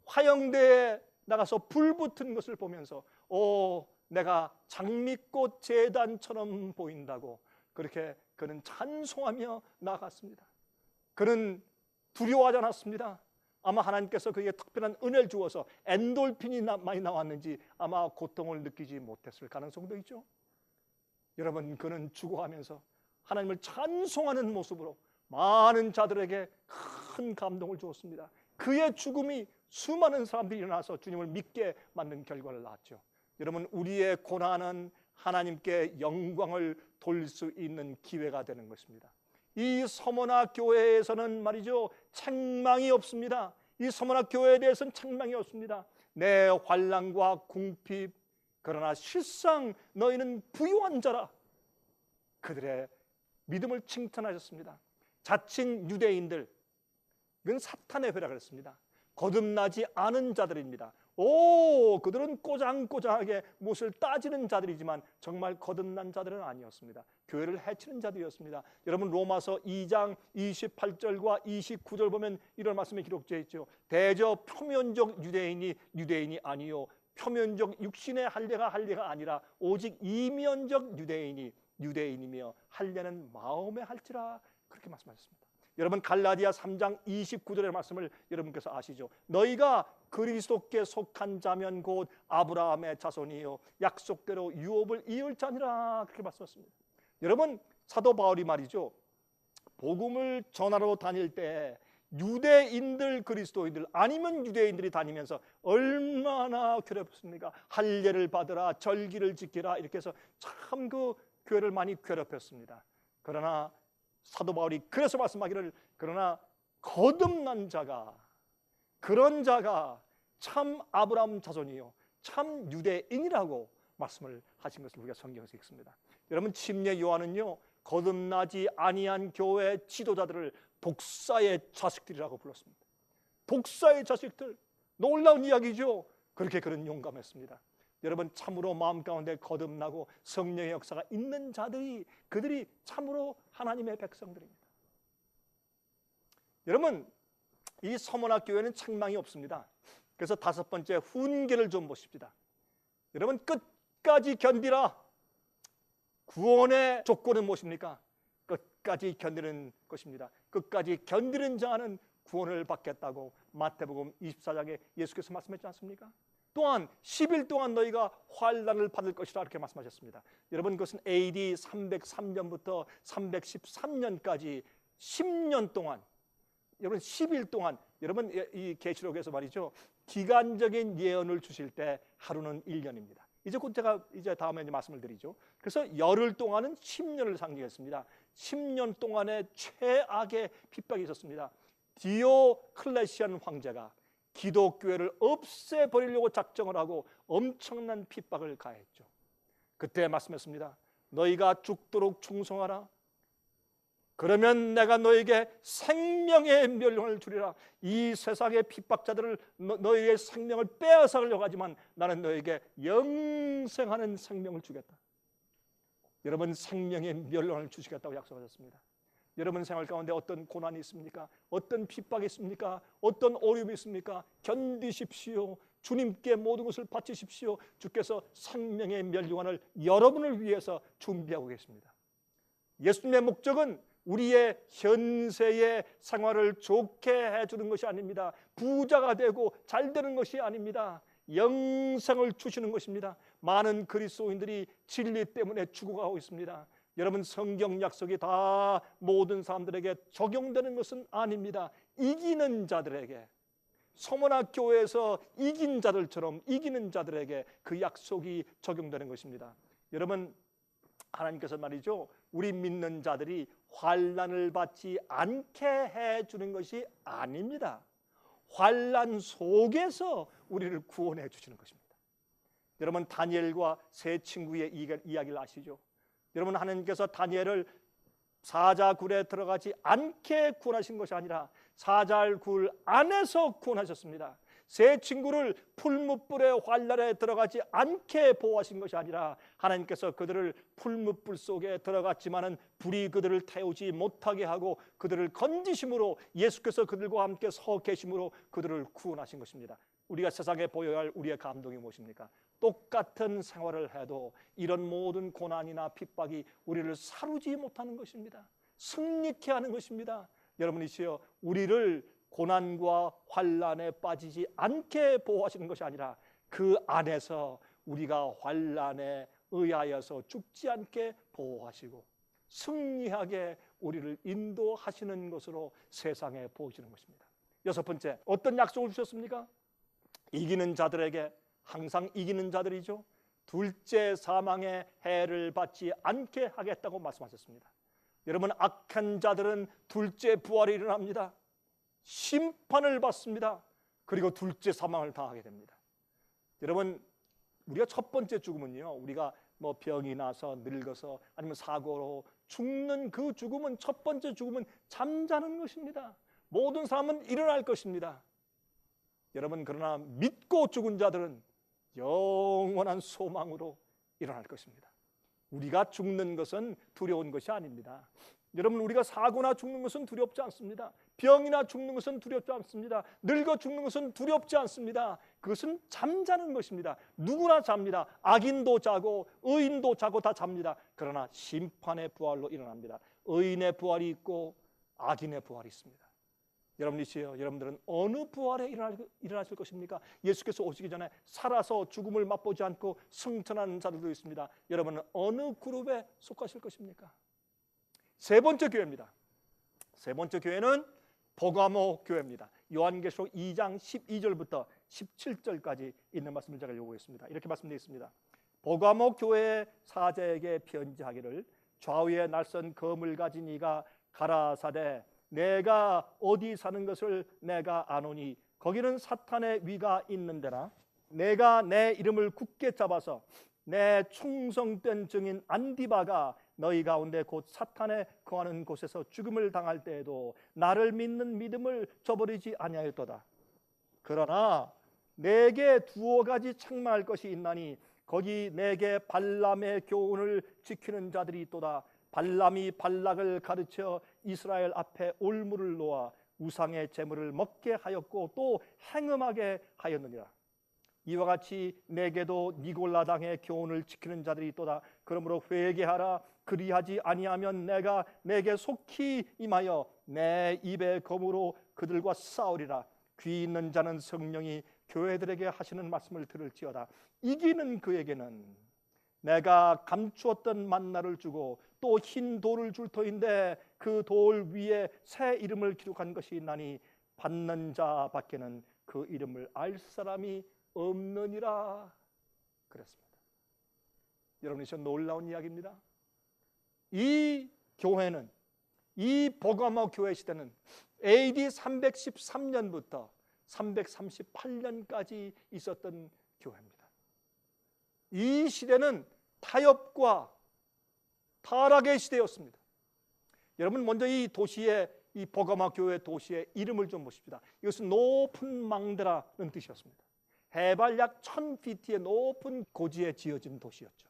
화형대에 나가서 불 붙은 것을 보면서 내가 장미꽃 제단처럼 보인다고 그렇게 그는 찬송하며 나갔습니다. 그는 두려워하지 않았습니다. 아마 하나님께서 그에게 특별한 은혜를 주어서 엔돌핀이 많이 나왔는지 아마 고통을 느끼지 못했을 가능성도 있죠. 여러분 그는 죽어가면서 하나님을 찬송하는 모습으로 많은 자들에게 큰 감동을 주었습니다. 그의 죽음이 수많은 사람들이 일어나서 주님을 믿게 만든 결과를 낳았죠. 여러분 우리의 고난은 하나님께 영광을 돌릴 수 있는 기회가 되는 것입니다. 이 서머나 교회에서는 말이죠 책망이 없습니다. 이 서머나 교회에 대해서는 책망이 없습니다. 내 환난과 궁핍 그러나 실상 너희는 부유한 자라. 그들의 믿음을 칭찬하셨습니다. 자칭 유대인들, 이건 사탄의 회라고 했습니다. 거듭나지 않은 자들입니다. 그들은 꼬장꼬장하게 무엇을 따지는 자들이지만 정말 거듭난 자들은 아니었습니다. 교회를 해치는 자들이었습니다. 여러분 로마서 2장 28절과 29절 보면 이런 말씀이 기록되어 있죠. 대저 표면적 유대인이 아니요 표면적 육신의 할례가 아니라 오직 이면적 유대인이며 할례는 마음에 할지라 그렇게 말씀하셨습니다. 여러분 갈라디아 3장 29절의 말씀을 여러분께서 아시죠? 너희가 그리스도께 속한 자면 곧 아브라함의 자손이요 약속대로 유업을 이을 자니라 그렇게 말씀하셨습니다. 여러분 사도 바울이 말이죠 복음을 전하러 다닐 때 유대인들 그리스도인들 아니면 유대인들이 다니면서 얼마나 괴롭습니까? 할례를 받으라 절기를 지키라 이렇게 해서 참 그 교회를 많이 괴롭혔습니다. 그러나 사도 바울이 그래서 말씀하기를 그러나 거듭난 자가 그런 자가 참 아브라함 자손이요 참 유대인이라고 말씀을 하신 것을 우리가 성경에서 읽습니다. 여러분 침례 요한은요 거듭나지 아니한 교회 지도자들을 독사의 자식들이라고 불렀습니다. 독사의 자식들 놀라운 이야기죠. 그렇게 그는 용감했습니다. 여러분 참으로 마음 가운데 거듭나고 성령의 역사가 있는 자들이 그들이 참으로 하나님의 백성들입니다. 여러분 이 서문학 교회는 책망이 없습니다. 그래서 다섯 번째 훈계를 좀 보십시다. 여러분 끝까지 견디라. 구원의 조건은 무엇입니까? 끝까지 견디는 것입니다. 끝까지 견디는 자는 구원을 받겠다고 마태복음 24장에 예수께서 말씀하지 않습니까? 또한 10일 동안 너희가 환난을 받을 것이라 이렇게 말씀하셨습니다. 여러분 그것은 AD 303년부터 313년까지 10년 동안, 여러분 10일 동안, 여러분 이 계시록에서 말이죠, 기간적인 예언을 주실 때 하루는 1년입니다. 이제 곧 제가 다음에 말씀을 드리죠. 그래서 열흘 동안은 10년을 상징했습니다. 10년 동안의 최악의 핍박이 있었습니다. 디오클레시안 황제가 기독교회를 없애버리려고 작정을 하고 엄청난 핍박을 가했죠. 그때 말씀했습니다. 너희가 죽도록 충성하라. 그러면 내가 너에게 생명의 멸령을 주리라. 이 세상의 핍박자들을 너희의 생명을 빼앗으려고 하지만 나는 너에게 영생하는 생명을 주겠다. 여러분 생명의 멸령을 주시겠다고 약속하셨습니다. 여러분 생활 가운데 어떤 고난이 있습니까? 어떤 핍박이 있습니까? 어떤 어려움이 있습니까? 견디십시오. 주님께 모든 것을 바치십시오. 주께서 생명의 멸류관을 여러분을 위해서 준비하고 계십니다. 예수님의 목적은 우리의 현세의 생활을 좋게 해주는 것이 아닙니다. 부자가 되고 잘 되는 것이 아닙니다. 영생을 주시는 것입니다. 많은 그리스도인들이 진리 때문에 죽어가고 있습니다. 여러분 성경 약속이 다 모든 사람들에게 적용되는 것은 아닙니다. 이기는 자들에게, 서문학 교회에서 이긴 자들처럼 이기는 자들에게 그 약속이 적용되는 것입니다. 여러분 하나님께서 말이죠, 우리 믿는 자들이 환난을 받지 않게 해주는 것이 아닙니다. 환난 속에서 우리를 구원해 주시는 것입니다. 여러분 다니엘과 세 친구의 이야기를 아시죠? 여러분 하나님께서 다니엘을 사자굴에 들어가지 않게 구원하신 것이 아니라 사자굴 안에서 구원하셨습니다. 세 친구를 풀무불의 환난에 들어가지 않게 보호하신 것이 아니라 하나님께서 그들을 풀무불 속에 들어갔지만은 불이 그들을 태우지 못하게 하고 그들을 건지심으로 예수께서 그들과 함께 서 계심으로 그들을 구원하신 것입니다. 우리가 세상에 보여야 할 우리의 감동이 무엇입니까? 똑같은 생활을 해도 이런 모든 고난이나 핍박이 우리를 사루지 못하는 것입니다. 승리케 하는 것입니다. 여러분이시여, 우리를 고난과 환난에 빠지지 않게 보호하시는 것이 아니라 그 안에서 우리가 환난에 의하여서 죽지 않게 보호하시고 승리하게 우리를 인도하시는 것으로 세상에 보여주는 것입니다. 여섯 번째, 어떤 약속을 주셨습니까? 이기는 자들에게, 항상 이기는 자들이죠, 둘째 사망의 해를 받지 않게 하겠다고 말씀하셨습니다. 여러분 악한 자들은 둘째 부활이 일어납니다. 심판을 받습니다. 그리고 둘째 사망을 당하게 됩니다. 여러분 우리가 첫 번째 죽음은요, 우리가 뭐 병이 나서 늙어서 아니면 사고로 죽는 그 죽음은, 첫 번째 죽음은 잠자는 것입니다. 모든 사람은 일어날 것입니다. 여러분 그러나 믿고 죽은 자들은 영원한 소망으로 일어날 것입니다. 우리가 죽는 것은 두려운 것이 아닙니다. 여러분 우리가 사고나 죽는 것은 두렵지 않습니다. 병이나 죽는 것은 두렵지 않습니다. 늙어 죽는 것은 두렵지 않습니다. 그것은 잠자는 것입니다. 누구나 잡니다. 악인도 자고 의인도 자고 다 잡니다. 그러나 심판의 부활로 일어납니다. 의인의 부활이 있고 악인의 부활이 있습니다. 여러분이시여, 여러분들은 어느 부활에 일어나실 것입니까? 예수께서 오시기 전에 살아서 죽음을 맛보지 않고 승천하는 자들도 있습니다. 여러분은 어느 그룹에 속하실 것입니까? 세 번째 교회입니다. 세 번째 교회는 버가모 교회입니다. 요한계시록 2장 12절부터 17절까지 있는 말씀을 제가 요구했습니다. 이렇게 말씀되어 있습니다. 버가모 교회의 사자에게 편지하기를, 좌우에 날선 검을 가진 이가 가라사대 내가 어디 사는 것을 내가 아노니 거기는 사탄의 위가 있는 데나 내가 내 이름을 굳게 잡아서 내 충성된 증인 안디바가 너희 가운데 곧 사탄에 거하는 곳에서 죽음을 당할 때에도 나를 믿는 믿음을 저버리지 아니하였도다. 그러나 내게 두어 가지 책망할 것이 있나니 거기 내게 발람의 교훈을 지키는 자들이 있도다. 발람이 발락을 가르쳐 이스라엘 앞에 올무를 놓아 우상의 제물을 먹게 하였고 또 행음하게 하였느니라. 이와 같이 내게도 니골라 당의 교훈을 지키는 자들이 있도다. 그러므로 회개하라. 그리하지 아니하면 내가 내게 속히 임하여 내 입의 검으로 그들과 싸우리라. 귀 있는 자는 성령이 교회들에게 하시는 말씀을 들을지어다. 이기는 그에게는 내가 감추었던 만나를 주고 또 흰 돌을 줄 터인데 그 돌 위에 새 이름을 기록한 것이 있나니 받는 자밖에는 그 이름을 알 사람이 없느니라. 그랬습니다. 여러분, 이 놀라운 이야기입니다. 이 교회는, 이 버가모 교회 시대는 AD 313년부터 338년까지 있었던 교회입니다. 이 시대는 타협과 타락의 시대였습니다. 여러분, 먼저 이 도시의, 이 버가모 교회 도시의 이름을 좀 보십시다. 이것은 높은 망대라는 뜻이었습니다. 해발 약 1000피트의 높은 고지에 지어진 도시였죠.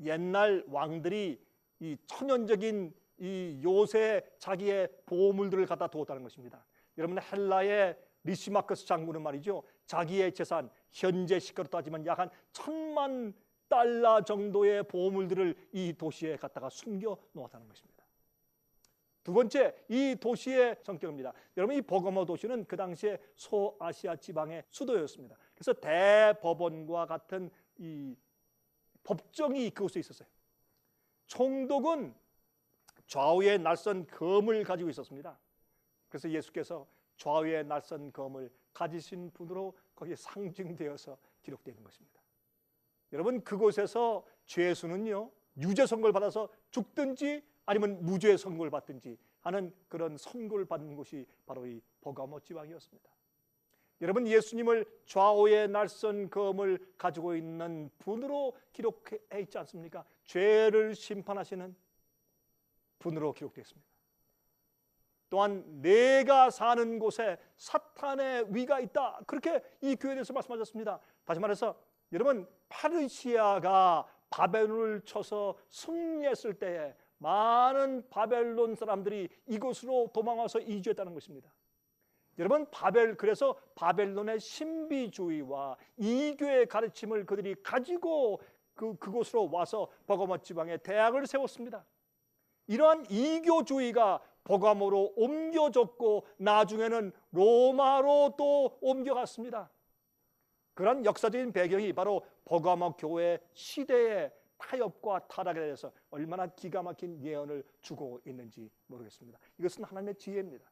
옛날 왕들이 이 천연적인 이 요새 자기의 보물들을 갖다 두었다는 것입니다. 여러분, 헬라의 리시마커스 장군은 말이죠, 자기의 재산, 현재 시가로 따지면 약 한 1000만 달러 정도의 보물들을 이 도시에 갖다가 숨겨 놓았다는 것입니다. 두 번째, 이 도시의 성격입니다. 여러분, 이 버가모 도시는 그 당시에 소아시아 지방의 수도였습니다. 그래서 대법원과 같은 이 법정이 그곳에 있었어요. 총독은 좌우에 날선 검을 가지고 있었습니다. 그래서 예수께서 좌우에 날선 검을 가지신 분으로 거기에 상징되어서 기록되어 있는 것입니다. 여러분, 그곳에서 죄수는요, 유죄 선고를 받아서 죽든지 아니면 무죄 선고를 받든지 하는 그런 선고를 받는 곳이 바로 이 버가모 지방이었습니다. 여러분, 예수님을 좌우에 날선 검을 가지고 있는 분으로 기록해 있지 않습니까? 죄를 심판하시는 분으로 기록되어 있습니다. 또한 내가 사는 곳에 사탄의 위가 있다, 그렇게 이 교회에 대해서 말씀하셨습니다. 다시 말해서 여러분, 페르시아가 바벨론을 쳐서 승리했을 때에 많은 바벨론 사람들이 이곳으로 도망와서 이주했다는 것입니다. 여러분, 그래서 바벨론의 신비주의와 이교의 가르침을 그들이 가지고 그곳으로 와서 버가모 지방에 대학을 세웠습니다. 이러한 이교주의가 버가모로 옮겨졌고 나중에는 로마로 또 옮겨갔습니다. 그런 역사적인 배경이 바로 버가모 교회 시대의 타협과 타락에 대해서 얼마나 기가 막힌 예언을 주고 있는지 모르겠습니다. 이것은 하나님의 지혜입니다.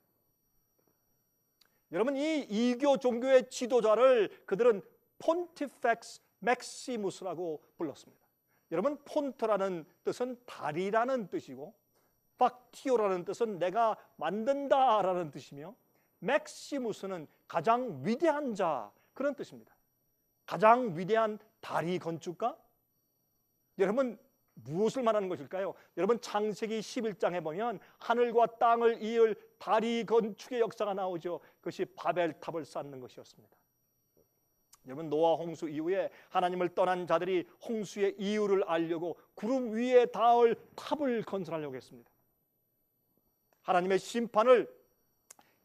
여러분, 이 이교 종교의 지도자를 그들은 폰티펙스 맥시무스라고 불렀습니다. 여러분, 폰트라는 뜻은 다리라는 뜻이고 팍티오라는 뜻은 내가 만든다라는 뜻이며 맥시무스는 가장 위대한 자, 그런 뜻입니다. 가장 위대한 다리 건축가? 여러분, 무엇을 말하는 것일까요? 여러분, 창세기 11장에 보면 하늘과 땅을 이을 다리 건축의 역사가 나오죠. 그것이 바벨탑을 쌓는 것이었습니다. 여러분, 노아 홍수 이후에 하나님을 떠난 자들이 홍수의 이유를 알려고 구름 위에 닿을 탑을 건설하려고 했습니다. 하나님의 심판을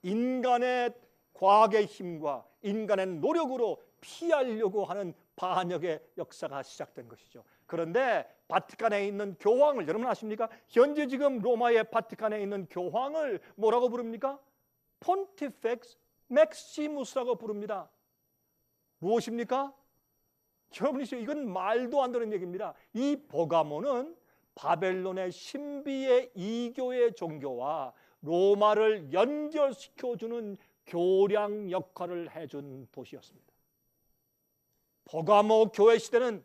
인간의 과학의 힘과 인간의 노력으로 피하려고 하는 반역의 역사가 시작된 것이죠. 그런데 바티칸에 있는 교황을 여러분 아십니까? 현재 지금 로마의 바티칸에 있는 교황을 뭐라고 부릅니까? 폰티펙스 맥시무스라고 부릅니다. 무엇입니까? 여러분, 이건 말도 안 되는 얘기입니다. 이 버가모는 바벨론의 신비의 이교의 종교와 로마를 연결시켜주는 교량 역할을 해준 도시였습니다. 버가모 교회 시대는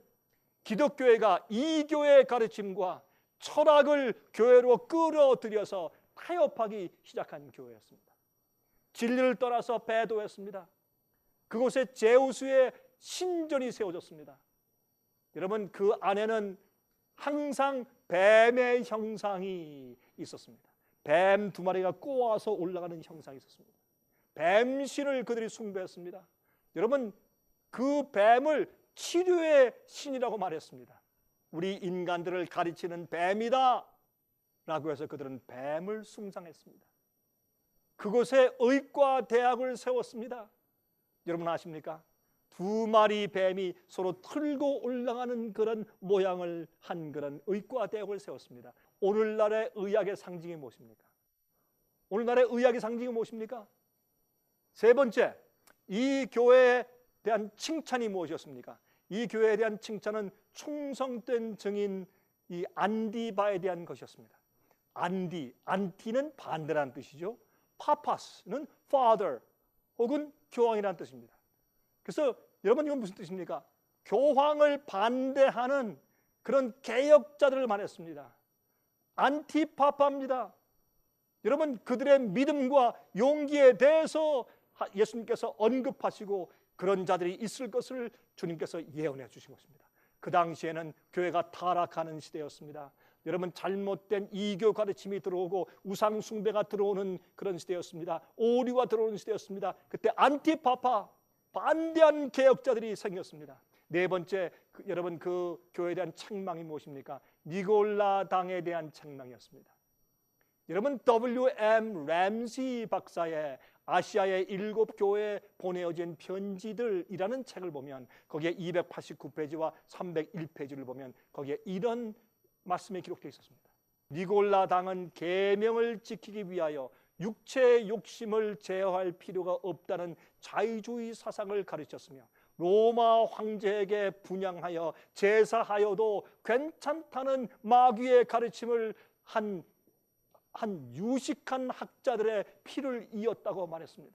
기독교회가 이교의 가르침과 철학을 교회로 끌어들여서 타협하기 시작한 교회였습니다. 진리를 떠나서 배도했습니다. 그곳에 제우스의 신전이 세워졌습니다. 여러분, 그 안에는 항상 뱀의 형상이 있었습니다. 뱀 2마리가 꼬아서 올라가는 형상이 있었습니다. 뱀신을 그들이 숭배했습니다. 여러분, 그 뱀을 치료의 신이라고 말했습니다. 우리 인간들을 가르치는 뱀이다 라고 해서 그들은 뱀을 숭상했습니다. 그곳에 의과대학을 세웠습니다. 여러분 아십니까? 두 마리 뱀이 서로 틀고 올라가는 그런 모양을 한 그런 의과대학을 세웠습니다. 오늘날의 의학의 상징이 무엇입니까? 오늘날의 의학의 상징이 무엇입니까? 세 번째, 이 교회에 대한 칭찬이 무엇이었습니까? 이 교회에 대한 칭찬은 충성된 증인 이 안디바에 대한 것이었습니다. 안티는 반대라는 뜻이죠. 파파스는 father 혹은 교황이라는 뜻입니다. 그래서 여러분 이건 무슨 뜻입니까? 교황을 반대하는 그런 개혁자들을 말했습니다. 안티파파입니다. 여러분 그들의 믿음과 용기에 대해서 예수님께서 언급하시고 그런 자들이 있을 것을 주님께서 예언해 주신 것입니다. 그 당시에는 교회가 타락하는 시대였습니다. 여러분 잘못된 이교 가르침이 들어오고 우상 숭배가 들어오는 그런 시대였습니다. 오류가 들어오는 시대였습니다. 그때 안티파파 반대한 개혁자들이 생겼습니다. 네 번째, 여러분 그 교회에 대한 책망이 무엇입니까? 니골라 당에 대한 책망이었습니다. 여러분 W.M. 램시 박사의 아시아의 7교회에 보내어진 편지들이라는 책을 보면 거기에 289페이지와 301페이지를 보면 거기에 이런 말씀이 기록되어 있었습니다. 니골라 당은 계명을 지키기 위하여 육체의 욕심을 제어할 필요가 없다는 자유주의 사상을 가르쳤으며 로마 황제에게 분양하여 제사하여도 괜찮다는 마귀의 가르침을 한 유식한 학자들의 피를 이었다고 말했습니다.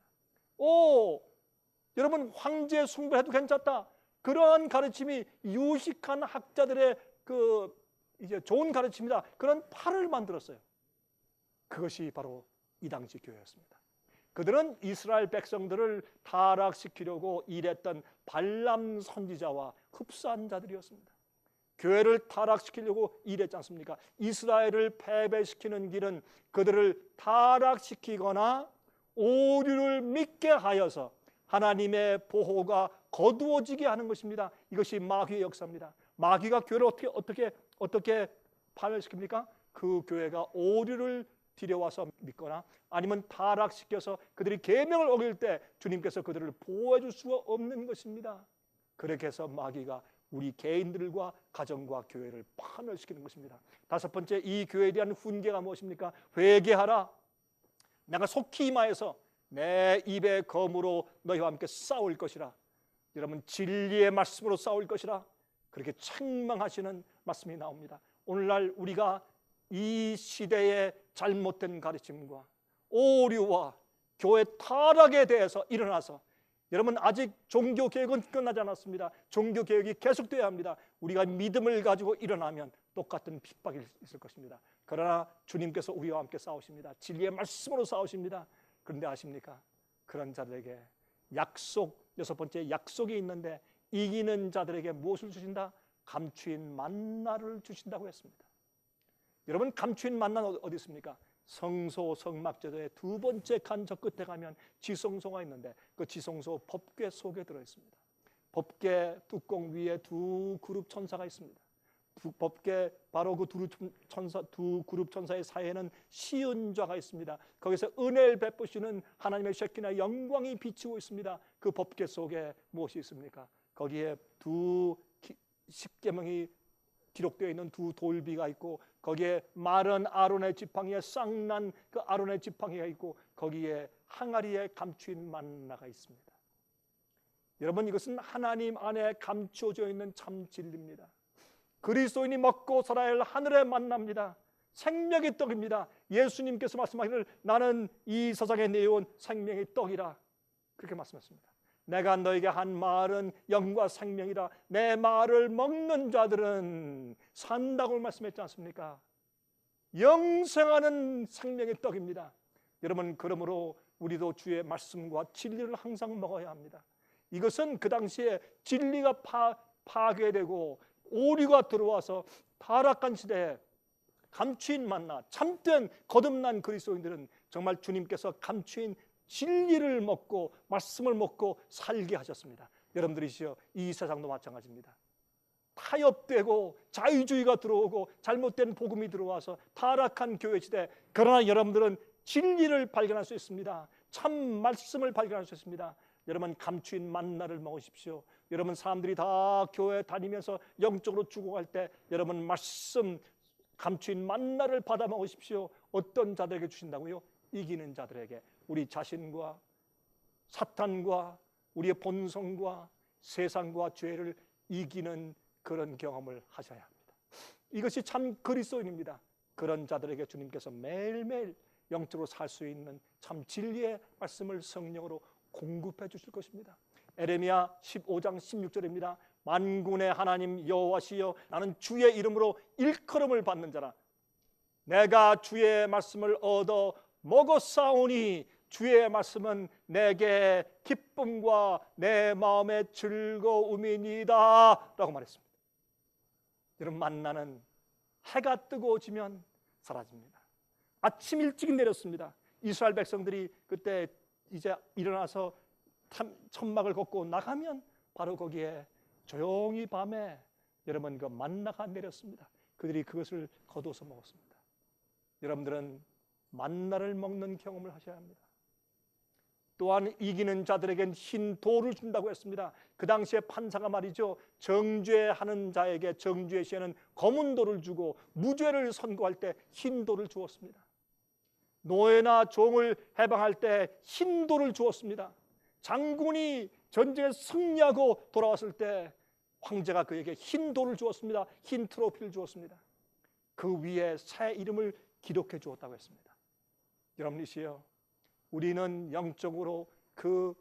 여러분 황제 숭배해도 괜찮다. 그러한 가르침이 유식한 학자들의 이제 좋은 가르침이다. 그런 팔을 만들었어요. 그것이 바로 이 당시 교회였습니다. 그들은 이스라엘 백성들을 타락시키려고 일했던 발람 선지자와 흡사한 자들이었습니다. 교회를 타락시키려고 일했지 않습니까? 이스라엘을 패배시키는 길은 그들을 타락시키거나 오류를 믿게 하여서 하나님의 보호가 거두어지게 하는 것입니다. 이것이 마귀의 역사입니다. 마귀가 교회를 어떻게 파멸시킵니까? 그 교회가 오류를 들여와서 믿거나 아니면 타락시켜서 그들이 계명을 어길 때 주님께서 그들을 보호해 줄 수가 없는 것입니다. 그렇게 해서 마귀가 우리 개인들과 가정과 교회를 파멸시키는 것입니다. 다섯 번째, 이 교회에 대한 훈계가 무엇입니까? 회개하라. 내가 속히 임하여서 내 입의 검으로 너희와 함께 싸울 것이라. 여러분 진리의 말씀으로 싸울 것이라. 그렇게 책망하시는 말씀이 나옵니다. 오늘날 우리가 이 시대의 잘못된 가르침과 오류와 교회 타락에 대해서 일어나서 여러분 아직 종교개혁은 끝나지 않았습니다. 종교개혁이 계속돼야 합니다. 우리가 믿음을 가지고 일어나면 똑같은 핍박이 있을 것입니다. 그러나 주님께서 우리와 함께 싸우십니다. 진리의 말씀으로 싸우십니다. 그런데 아십니까? 그런 자들에게 여섯 번째 약속이 있는데 이기는 자들에게 무엇을 주신다? 감추인 만나를 주신다고 했습니다. 여러분 감추인 만나는 어디 있습니까? 성소 성막제도의 두 번째 간접 끝에 가면 지성소가 있는데 그 지성소 법궤 속에 들어있습니다. 법궤 뚜껑 위에 두 그룹 천사가 있습니다. 법궤 바로 그 두 그룹 천사의 사이에는 시은좌가 있습니다. 거기서 은혜를 베푸시는 하나님의 셰키나 영광이 비치고 있습니다. 그 법궤 속에 무엇이 있습니까? 거기에 두 십계명이 기록되어 있는 두 돌비가 있고 거기에 마른 아론의 지팡이에 쌍난 그 아론의 지팡이가 있고 거기에 항아리에 감추인 만나가 있습니다. 여러분 이것은 하나님 안에 감추어져 있는 참 진리입니다. 그리스도인이 먹고 살아야 할 하늘의 만나입니다. 생명의 떡입니다. 예수님께서 말씀하시기를 나는 이 세상에 내어온 생명의 떡이라 그렇게 말씀하셨습니다. 내가 너에게 한 말은 영과 생명이라. 내 말을 먹는 자들은 산다고 말씀했지 않습니까? 영생하는 생명의 떡입니다. 여러분 그러므로 우리도 주의 말씀과 진리를 항상 먹어야 합니다. 이것은 그 당시에 진리가 파괴되고 오류가 들어와서 타락한 시대에 감추인 만나 참된 거듭난 그리스도인들은 정말 주님께서 감추인 진리를 먹고 말씀을 먹고 살게 하셨습니다. 여러분들이시여, 이 세상도 마찬가지입니다. 타협되고 자유주의가 들어오고 잘못된 복음이 들어와서 타락한 교회 시대, 그러나 여러분들은 진리를 발견할 수 있습니다. 참 말씀을 발견할 수 있습니다. 여러분, 감추인 만나를 먹으십시오. 여러분, 사람들이 다 교회 다니면서 영적으로 죽어갈 때 여러분 말씀 감추인 만나를 받아 먹으십시오. 어떤 자들에게 주신다고요? 이기는 자들에게. 우리 자신과 사탄과 우리의 본성과 세상과 죄를 이기는 그런 경험을 하셔야 합니다. 이것이 참 그리스도인입니다. 그런 자들에게 주님께서 매일매일 영적으로 살 수 있는 참 진리의 말씀을 성령으로 공급해 주실 것입니다. 에레미야 15장 16절입니다. 만군의 하나님 여호와시여, 나는 주의 이름으로 일컬음을 받는 자라. 내가 주의 말씀을 얻어 먹었사오니 주의 말씀은 내게 기쁨과 내 마음의 즐거움이니이다 라고 말했습니다. 여러분, 만나는 해가 뜨거워지면 사라집니다. 아침 일찍 내렸습니다. 이스라엘 백성들이 그때 이제 일어나서 천막을 걷고 나가면 바로 거기에 조용히 밤에 여러분 그 만나가 내렸습니다. 그들이 그것을 거둬서 먹었습니다. 여러분들은 만나를 먹는 경험을 하셔야 합니다. 또한 이기는 자들에겐 흰 돌을 준다고 했습니다. 그 당시에 판사가 말이죠, 정죄하는 자에게 정죄의 시에는 검은 돌을 주고 무죄를 선고할 때 흰 돌을 주었습니다. 노예나 종을 해방할 때 흰 돌을 주었습니다. 장군이 전쟁에 승리하고 돌아왔을 때 황제가 그에게 흰 돌을 주었습니다. 흰 트로피를 주었습니다. 그 위에 새 이름을 기록해 주었다고 했습니다. 여러분이시여, 우리는 영적으로 그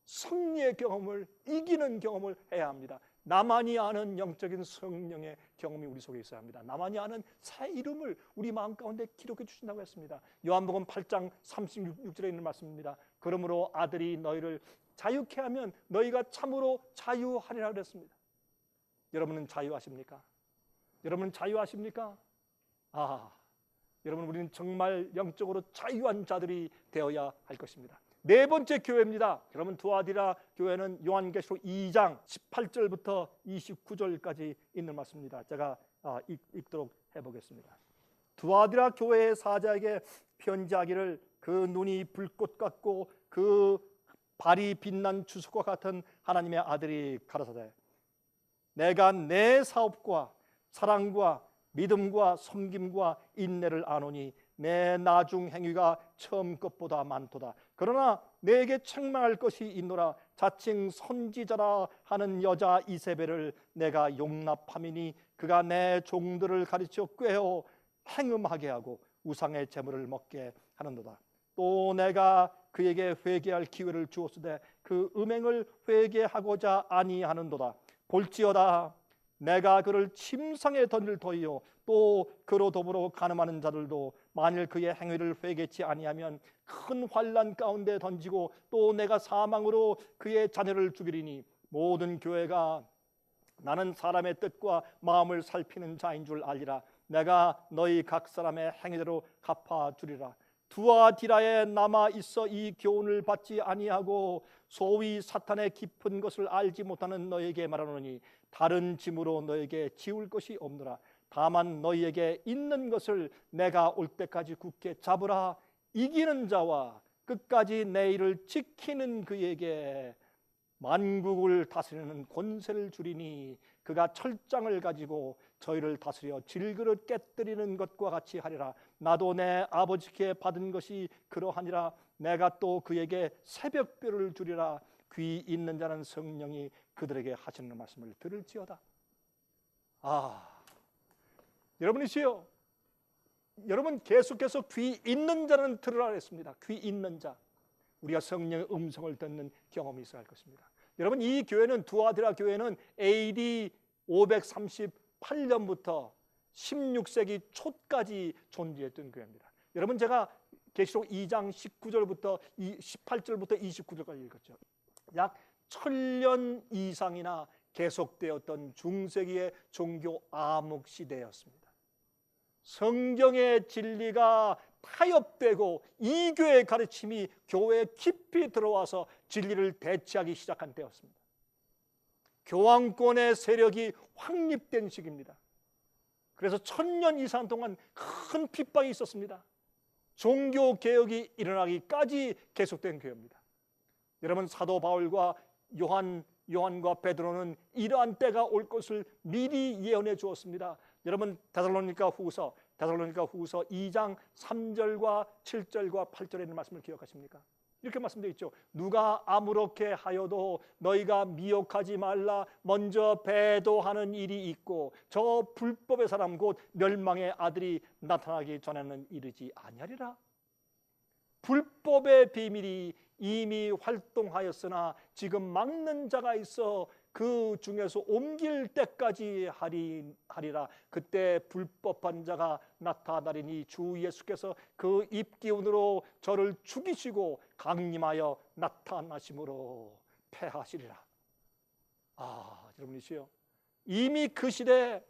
승리의 경험을, 이기는 경험을 해야 합니다. 나만이 아는 영적인 성령의 경험이 우리 속에 있어야 합니다. 나만이 아는 새 이름을 우리 마음 가운데 기록해 주신다고 했습니다. 요한복음 8장 36절에 있는 말씀입니다. 그러므로 아들이 너희를 자유케 하면 너희가 참으로 자유하리라 그랬습니다. 여러분은 자유하십니까? 여러분은 자유하십니까? 여러분, 우리는 정말 영적으로 자유한 자들이 되어야 할 것입니다. 네 번째 교회입니다. 여러분, 두아디라 교회는 요한계시록 2장 18절부터 29절까지 있는 말씀입니다. 제가 읽도록 해보겠습니다. 두아디라 교회의 사자에게 편지하기를, 그 눈이 불꽃 같고 그 발이 빛난 주석과 같은 하나님의 아들이 가라사대, 내가 내 사업과 사랑과 믿음과 섬김과 인내를 아노니 내 나중 행위가 처음 것보다 많도다. 그러나 내게 책망할 것이 있노라. 자칭 선지자라 하는 여자 이세벨을 내가 용납함이니 그가 내 종들을 가르쳐 꾀어 행음하게 하고 우상의 제물을 먹게 하는도다. 또 내가 그에게 회개할 기회를 주었으되 그 음행을 회개하고자 아니하는도다. 볼지어다, 내가 그를 침상에 던질 터이요 또 그로 더불어 간음하는 자들도 만일 그의 행위를 회개치 아니하면 큰 환난 가운데 던지고 또 내가 사망으로 그의 자녀를 죽이리니 모든 교회가 나는 사람의 뜻과 마음을 살피는 자인 줄 알리라. 내가 너희 각 사람의 행위대로 갚아주리라. 두아디라에 남아 있어 이 교훈을 받지 아니하고 소위 사탄의 깊은 것을 알지 못하는 너에게 말하노니 다른 짐으로 너에게 지울 것이 없노라. 다만 너희에게 있는 것을 내가 올 때까지 굳게 잡으라. 이기는 자와 끝까지 내 일을 지키는 그에게 만국을 다스리는 권세를 주리니 그가 철장을 가지고 저희를 다스려 질그릇 깨뜨리는 것과 같이 하리라. 나도 내 아버지께 받은 것이 그러하니라. 내가 또 그에게 새벽별을 주리라. 귀 있는 자는 성령이 그들에게 하시는 말씀을 들을지어다. 여러분이시여, 여러분 계속해서 귀 있는 자는 들으라 했습니다. 귀 있는 자, 우리가 성령의 음성을 듣는 경험이 있어야 할 것입니다. 여러분, 이 교회는, 두아디라 교회는 AD 538년부터 16세기 초까지 존재했던 교회입니다. 여러분, 제가 계시록 2장 19절부터 18절부터 29절까지 읽었죠. 약 1000년 이상이나 계속되었던 중세기의 종교 암흑 시대였습니다. 성경의 진리가 타협되고 이교의 가르침이 교회에 깊이 들어와서 진리를 대체하기 시작한 때였습니다. 교황권의 세력이 확립된 시기입니다. 그래서 1000년 이상 동안 큰 핍박이 있었습니다. 종교개혁이 일어나기까지 계속된 교회입니다. 여러분, 사도 바울과 요한과 베드로는 이러한 때가 올 것을 미리 예언해 주었습니다. 여러분, 데살로니가 후서 2장 3절과 7절과 8절에 있는 말씀을 기억하십니까? 이렇게 말씀되어 있죠. 누가 아무렇게 하여도 너희가 미혹하지 말라. 먼저 배도하는 일이 있고 저 불법의 사람 곧 멸망의 아들이 나타나기 전에는 이르지 아니하리라. 불법의 비밀이 이미 활동하였으나 지금 막는 자가 있어 그 중에서 옮길 때까지 하리라. 그때 불법한 자가 나타나리니 주 예수께서 그 입기운으로 저를 죽이시고 강림하여 나타나심으로 패하시리라. 여러분이시요, 이미 그 시대에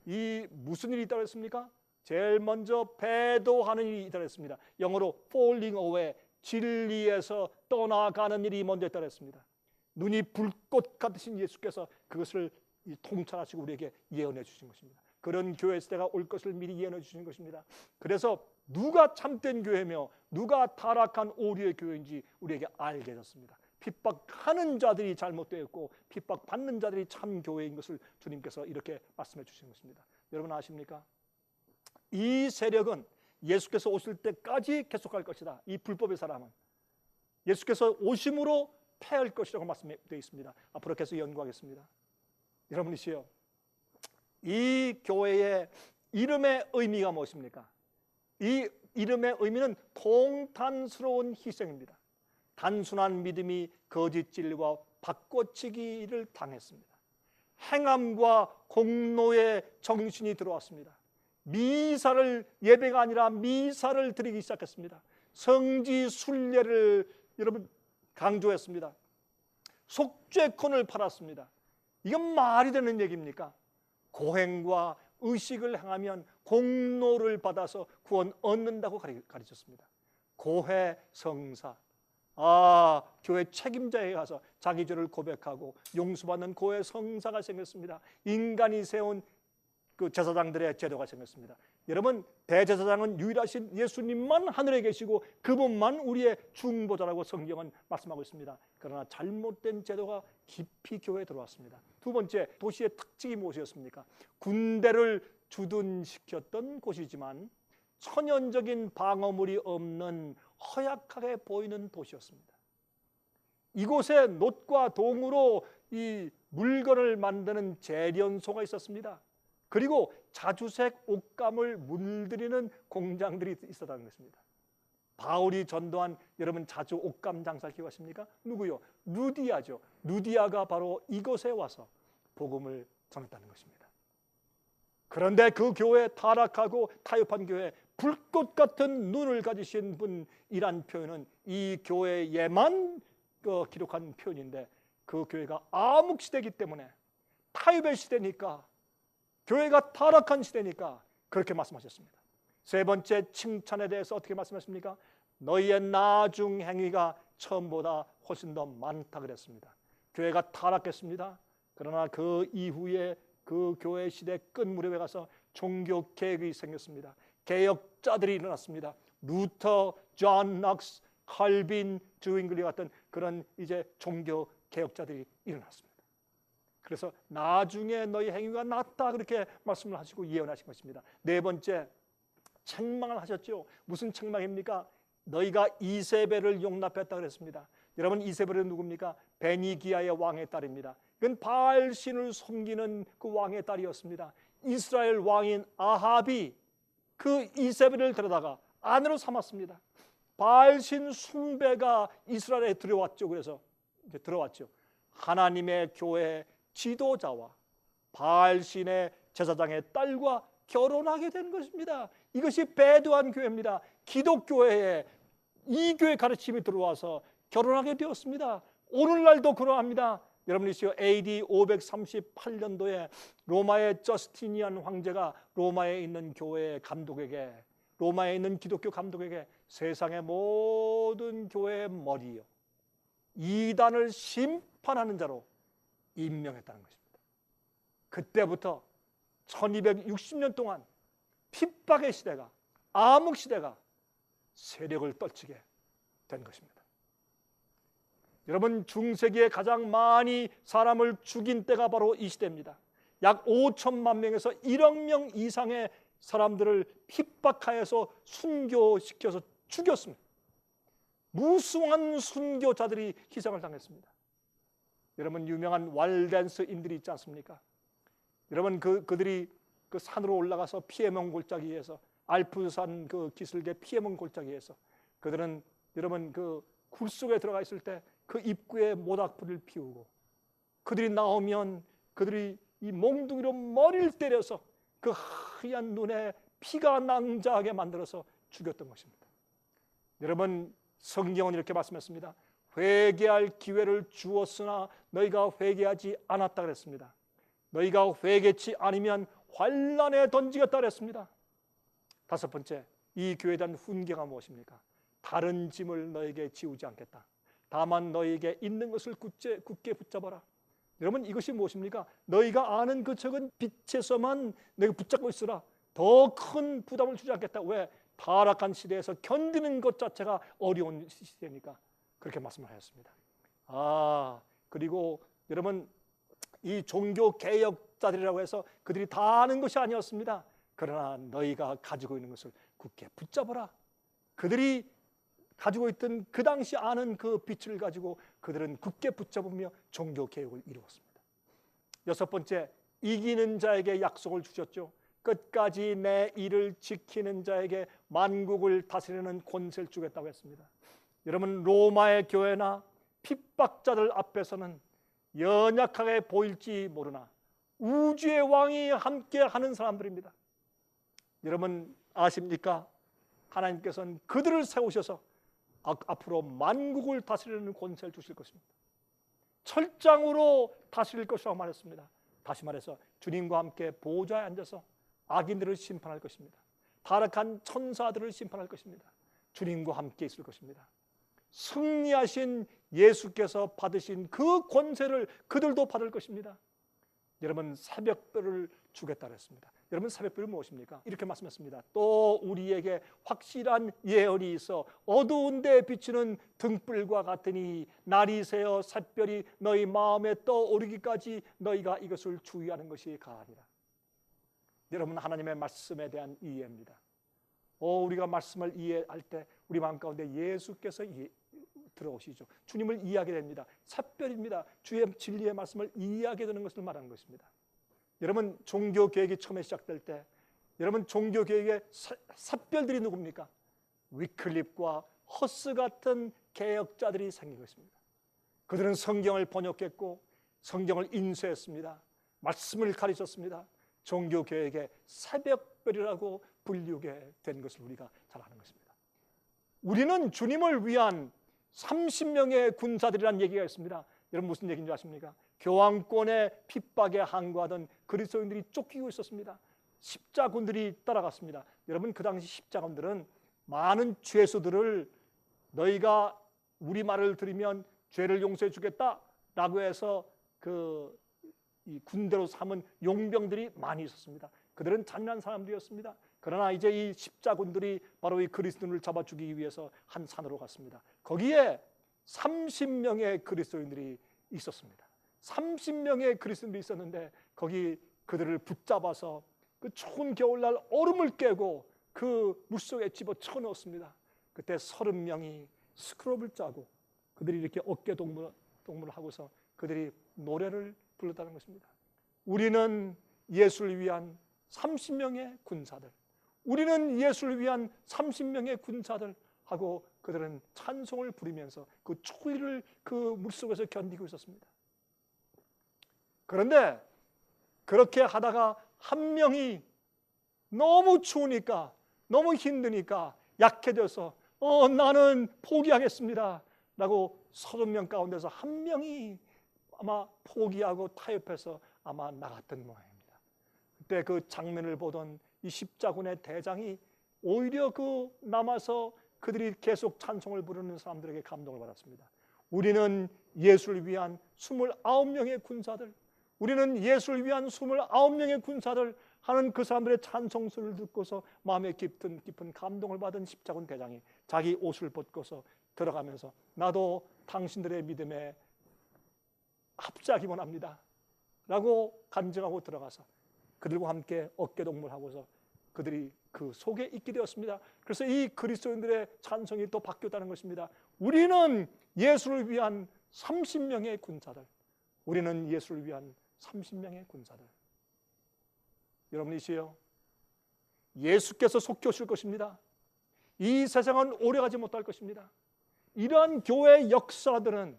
이 무슨 일이 있다고 했습니까? 제일 먼저 배도하는 일이 있다고 했습니다. 영어로 falling away, 진리에서 떠나가는 일이 먼저 있다고 했습니다. 눈이 불꽃 같으신 예수께서 그것을 통찰하시고 우리에게 예언해 주신 것입니다. 그런 교회 시대가 올 것을 미리 예언해 주신 것입니다. 그래서 누가 참된 교회며 누가 타락한 오류의 교회인지 우리에게 알게 되었습니다. 핍박하는 자들이 잘못되었고 핍박받는 자들이 참 교회인 것을 주님께서 이렇게 말씀해 주신 것입니다. 여러분 아십니까? 이 세력은 예수께서 오실 때까지 계속할 것이다. 이 불법의 사람은 예수께서 오심으로 패할 것이라고 말씀되어 있습니다. 앞으로 계속 연구하겠습니다. 여러분이시여, 이 교회의 이름의 의미가 무엇입니까? 이 이름의 의미는 통탄스러운 희생입니다. 단순한 믿음이 거짓 진리와 바꿔치기를 당했습니다. 행함과 공로의 정신이 들어왔습니다. 미사를, 예배가 아니라 미사를 드리기 시작했습니다. 성지 순례를 여러분 강조했습니다. 속죄권을 팔았습니다. 이건 말이 되는 얘기입니까? 고행과 의식을 행하면 공로를 받아서 구원 얻는다고 가르쳤습니다. 고해 성사, 교회 책임자에 가서 자기 죄를 고백하고 용서받는 고해 성사가 생겼습니다. 인간이 세운 그 제사장들의 제도가 생겼습니다. 여러분, 대제사장은 유일하신 예수님만 하늘에 계시고 그분만 우리의 중보자라고 성경은 말씀하고 있습니다. 그러나 잘못된 제도가 깊이 교회에 들어왔습니다. 두 번째, 도시의 특징이 무엇이었습니까? 군대를 주둔시켰던 곳이지만 천연적인 방어물이 없는 허약하게 보이는 도시였습니다. 이곳에 놋과 동으로 이 물건을 만드는 재련소가 있었습니다. 그리고 자주색 옷감을 물들이는 공장들이 있었다는 것입니다. 바울이 전도한 여러분 자주 옷감 장사 기억하십니까? 누구요? 루디아죠. 루디아가 바로 이곳에 와서 복음을 전했다는 것입니다. 그런데 그 교회, 타락하고 타협한 교회, 불꽃 같은 눈을 가지신 분이란 표현은 이 교회에만 기록한 표현인데 그 교회가 암흑시대이기 때문에, 타협의 시대니까, 교회가 타락한 시대니까 그렇게 말씀하셨습니다. 세 번째, 칭찬에 대해서 어떻게 말씀하십니까? 너희의 나중 행위가 처음보다 훨씬 더 많다 그랬습니다. 교회가 타락했습니다. 그러나 그 이후에 그 교회 시대 끝무렵에 가서 종교 개혁이 생겼습니다. 개혁자들이 일어났습니다. 루터, 존 넉스, 칼빈, 주잉글리 같은 그런 이제 종교 개혁자들이 일어났습니다. 그래서 나중에 너희 행위가 낫다 그렇게 말씀을 하시고 예언하신 것입니다. 네 번째, 책망을 하셨죠. 무슨 책망입니까? 너희가 이세벨을 용납했다 그랬습니다. 여러분, 이세벨은 누굽니까? 베니기아의 왕의 딸입니다. 그건 바알신을 섬기는 그 왕의 딸이었습니다. 이스라엘 왕인 아합이 그 이세벨을 데려다가 아내로 삼았습니다. 바알신 숭배가 이스라엘에 들어왔죠. 그래서 이제 들어왔죠. 하나님의 교회 지도자와 바알신의 제사장의 딸과 결혼하게 된 것입니다. 이것이 배도한 교회입니다. 기독교회에 이 교회 가르침이 들어와서 결혼하게 되었습니다. 오늘날도 그러합니다. 여러분이시여, AD 538년도에 로마의 저스티니안 황제가 로마에 있는 교회 감독에게, 로마에 있는 기독교 감독에게 세상의 모든 교회의 머리요, 이단을 심판하는 자로 임명했다는 것입니다. 그때부터 1260년 동안 핍박의 시대가, 암흑 시대가 세력을 떨치게 된 것입니다. 여러분, 중세기에 가장 많이 사람을 죽인 때가 바로 이 시대입니다. 약 5천만 명에서 1억 명 이상의 사람들을 핍박하여서 순교시켜서 죽였습니다. 무수한 순교자들이 희생을 당했습니다. 여러분, 유명한 왈덴스인들이 있지 않습니까? 여러분, 그들이 그 산으로 올라가서 피에몬 골짜기에서, 알프스산 그 기슭의 피에몬 골짜기에서 그들은 여러분 그 굴 속에 들어가 있을 때 그 입구에 모닥불을 피우고, 그들이 나오면 그들이 이 몽둥이로 머리를 때려서 그 하얀 눈에 피가 낭자하게 만들어서 죽였던 것입니다. 여러분, 성경은 이렇게 말씀했습니다. 회개할 기회를 주었으나 너희가 회개하지 않았다 그랬습니다. 너희가 회개치 않으면 환란에 던지겠다 그랬습니다. 다섯 번째, 이 교회에 대한 훈계가 무엇입니까? 다른 짐을 너에게 지우지 않겠다. 다만 너에게 있는 것을 굳게 붙잡아라. 여러분, 이것이 무엇입니까? 너희가 아는 그 적은 빛에서만 너희가 붙잡고 있으라. 더 큰 부담을 주지 않겠다. 왜? 타락한 시대에서 견디는 것 자체가 어려운 시대니까 그렇게 말씀을 하셨습니다. 그리고 여러분, 이 종교 개혁자들이라고 해서 그들이 다 아는 것이 아니었습니다. 그러나 너희가 가지고 있는 것을 굳게 붙잡아라. 그들이 가지고 있던 그 당시 아는 그 빛을 가지고 그들은 굳게 붙잡으며 종교 개혁을 이루었습니다. 여섯 번째, 이기는 자에게 약속을 주셨죠. 끝까지 내 일을 지키는 자에게 만국을 다스리는 권세를 주겠다고 했습니다. 여러분, 로마의 교회나 핍박자들 앞에서는 연약하게 보일지 모르나 우주의 왕이 함께 하는 사람들입니다. 여러분, 아십니까? 하나님께서는 그들을 세우셔서 앞으로 만국을 다스리는 권세를 주실 것입니다. 철장으로 다스릴 것이라고 말했습니다. 다시 말해서 주님과 함께 보좌에 앉아서 악인들을 심판할 것입니다. 타락한 천사들을 심판할 것입니다. 주님과 함께 있을 것입니다. 승리하신 예수께서 받으신 그 권세를 그들도 받을 것입니다. 여러분, 새벽별을 주겠다고 했습니다. 여러분, 새벽별은 무엇입니까? 이렇게 말씀했습니다. 또 우리에게 확실한 예언이 있어 어두운 데 비추는 등불과 같으니 날이 새어 샛별이 너희 마음에 떠오르기까지 너희가 이것을 주의하는 것이 가하니라. 여러분, 하나님의 말씀에 대한 이해입니다. 우리가 말씀을 이해할 때 우리 마음 가운데 예수께서 들어오시죠. 주님을 이해하게 됩니다. 샛별입니다. 주의 진리의 말씀을 이해하게 되는 것을 말하는 것입니다. 여러분, 종교 개혁이 처음에 시작될 때 여러분, 종교 개혁의 샛별들이 누굽니까? 위클립과 허스 같은 개혁자들이 생긴 것입니다. 그들은 성경을 번역했고 성경을 인쇄했습니다. 말씀을 가르쳤습니다. 종교 개혁의 새벽별이라고 불리게 된 것을 우리가 잘 아는 것입니다. 우리는 주님을 위한 30명의 군사들이라는 얘기가 있습니다. 여러분, 무슨 얘기인지 아십니까? 교황권의 핍박에 항거하던 그리스도인들이 쫓기고 있었습니다. 십자군들이 따라갔습니다. 여러분, 그 당시 십자군들은 많은 죄수들을 너희가 우리 말을 들으면 죄를 용서해 주겠다라고 해서 이 군대로 삼은 용병들이 많이 있었습니다. 그들은 잔인한 사람들이었습니다. 그러나 이제 이 십자군들이 바로 이 그리스도인을 잡아 죽이기 위해서 한 산으로 갔습니다. 거기에 30명의 그리스도인들이 있었습니다. 30명의 그리스도인들이 있었는데 거기 그들을 붙잡아서 그 추운 겨울날 얼음을 깨고 그 물속에 집어쳐 넣었습니다. 그때 30명이 스크럽을 짜고 그들이 이렇게 어깨 동무를 하고서 그들이 노래를 불렀다는 것입니다. 우리는 예수를 위한 30명의 군사들, 우리는 예수를 위한 30명의 군사들 하고 그들은 찬송을 부리면서 그 추위를 그 물속에서 견디고 있었습니다. 그런데 그렇게 하다가 한 명이 너무 추우니까, 너무 힘드니까 약해져서 나는 포기하겠습니다 라고 30명 가운데서 한 명이 아마 포기하고 타협해서 아마 나갔던 모양입니다. 그때 그 장면을 보던 이 십자군의 대장이 오히려 그 남아서 그들이 계속 찬송을 부르는 사람들에게 감동을 받았습니다. 우리는 예수를 위한 29명의 군사들, 우리는 예수를 위한 29명의 군사들 하는 그 사람들의 찬송소를 듣고서 마음에 깊은 감동을 받은 십자군 대장이 자기 옷을 벗고서 들어가면서 나도 당신들의 믿음에 합작이면 합니다 라고 간증하고 들어가서 그들과 함께 어깨동무하고서 그들이 그 속에 있게 되었습니다. 그래서 이 그리스도인들의 찬송이 또 바뀌었다는 것입니다. 우리는 예수를 위한 30명의 군사들, 우리는 예수를 위한 30명의 군사들. 여러분이시여, 예수께서 속히 오실 것입니다. 이 세상은 오래가지 못할 것입니다. 이러한 교회의 역사들은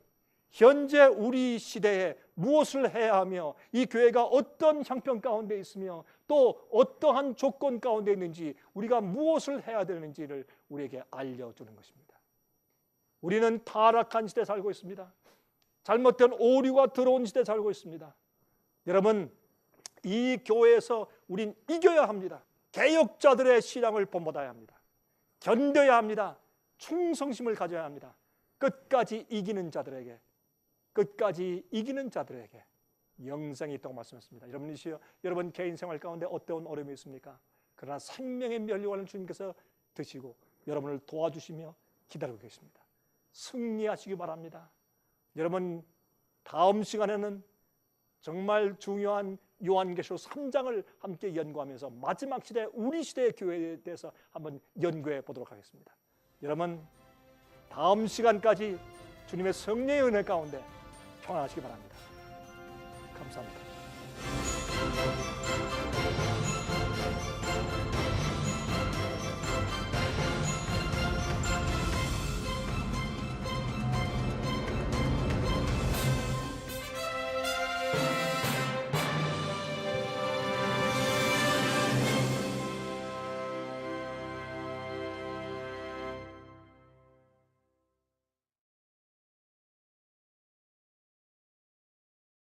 현재 우리 시대에 무엇을 해야 하며 이 교회가 어떤 형편 가운데 있으며 또 어떠한 조건 가운데 있는지 우리가 무엇을 해야 되는지를 우리에게 알려주는 것입니다. 우리는 타락한 시대에 살고 있습니다. 잘못된 오류가 들어온 시대에 살고 있습니다. 여러분, 이 교회에서 우린 이겨야 합니다. 개혁자들의 신앙을 본받아야 합니다. 견뎌야 합니다. 충성심을 가져야 합니다. 끝까지 이기는 자들에게 영생이 있다고 말씀했습니다. 여러분이시여, 여러분 개인 생활 가운데 어떠한 어려움이 있습니까? 그러나 생명의 면류관을 주님께서 드시고 여러분을 도와주시며 기다리고 계십니다. 승리하시기 바랍니다. 여러분, 다음 시간에는 정말 중요한 요한계시록 3장을 함께 연구하면서 마지막 시대, 우리 시대의 교회에 대해서 한번 연구해 보도록 하겠습니다. 여러분, 다음 시간까지 주님의 성령의 은혜 가운데 평안하시기 바랍니다. 감사합니다.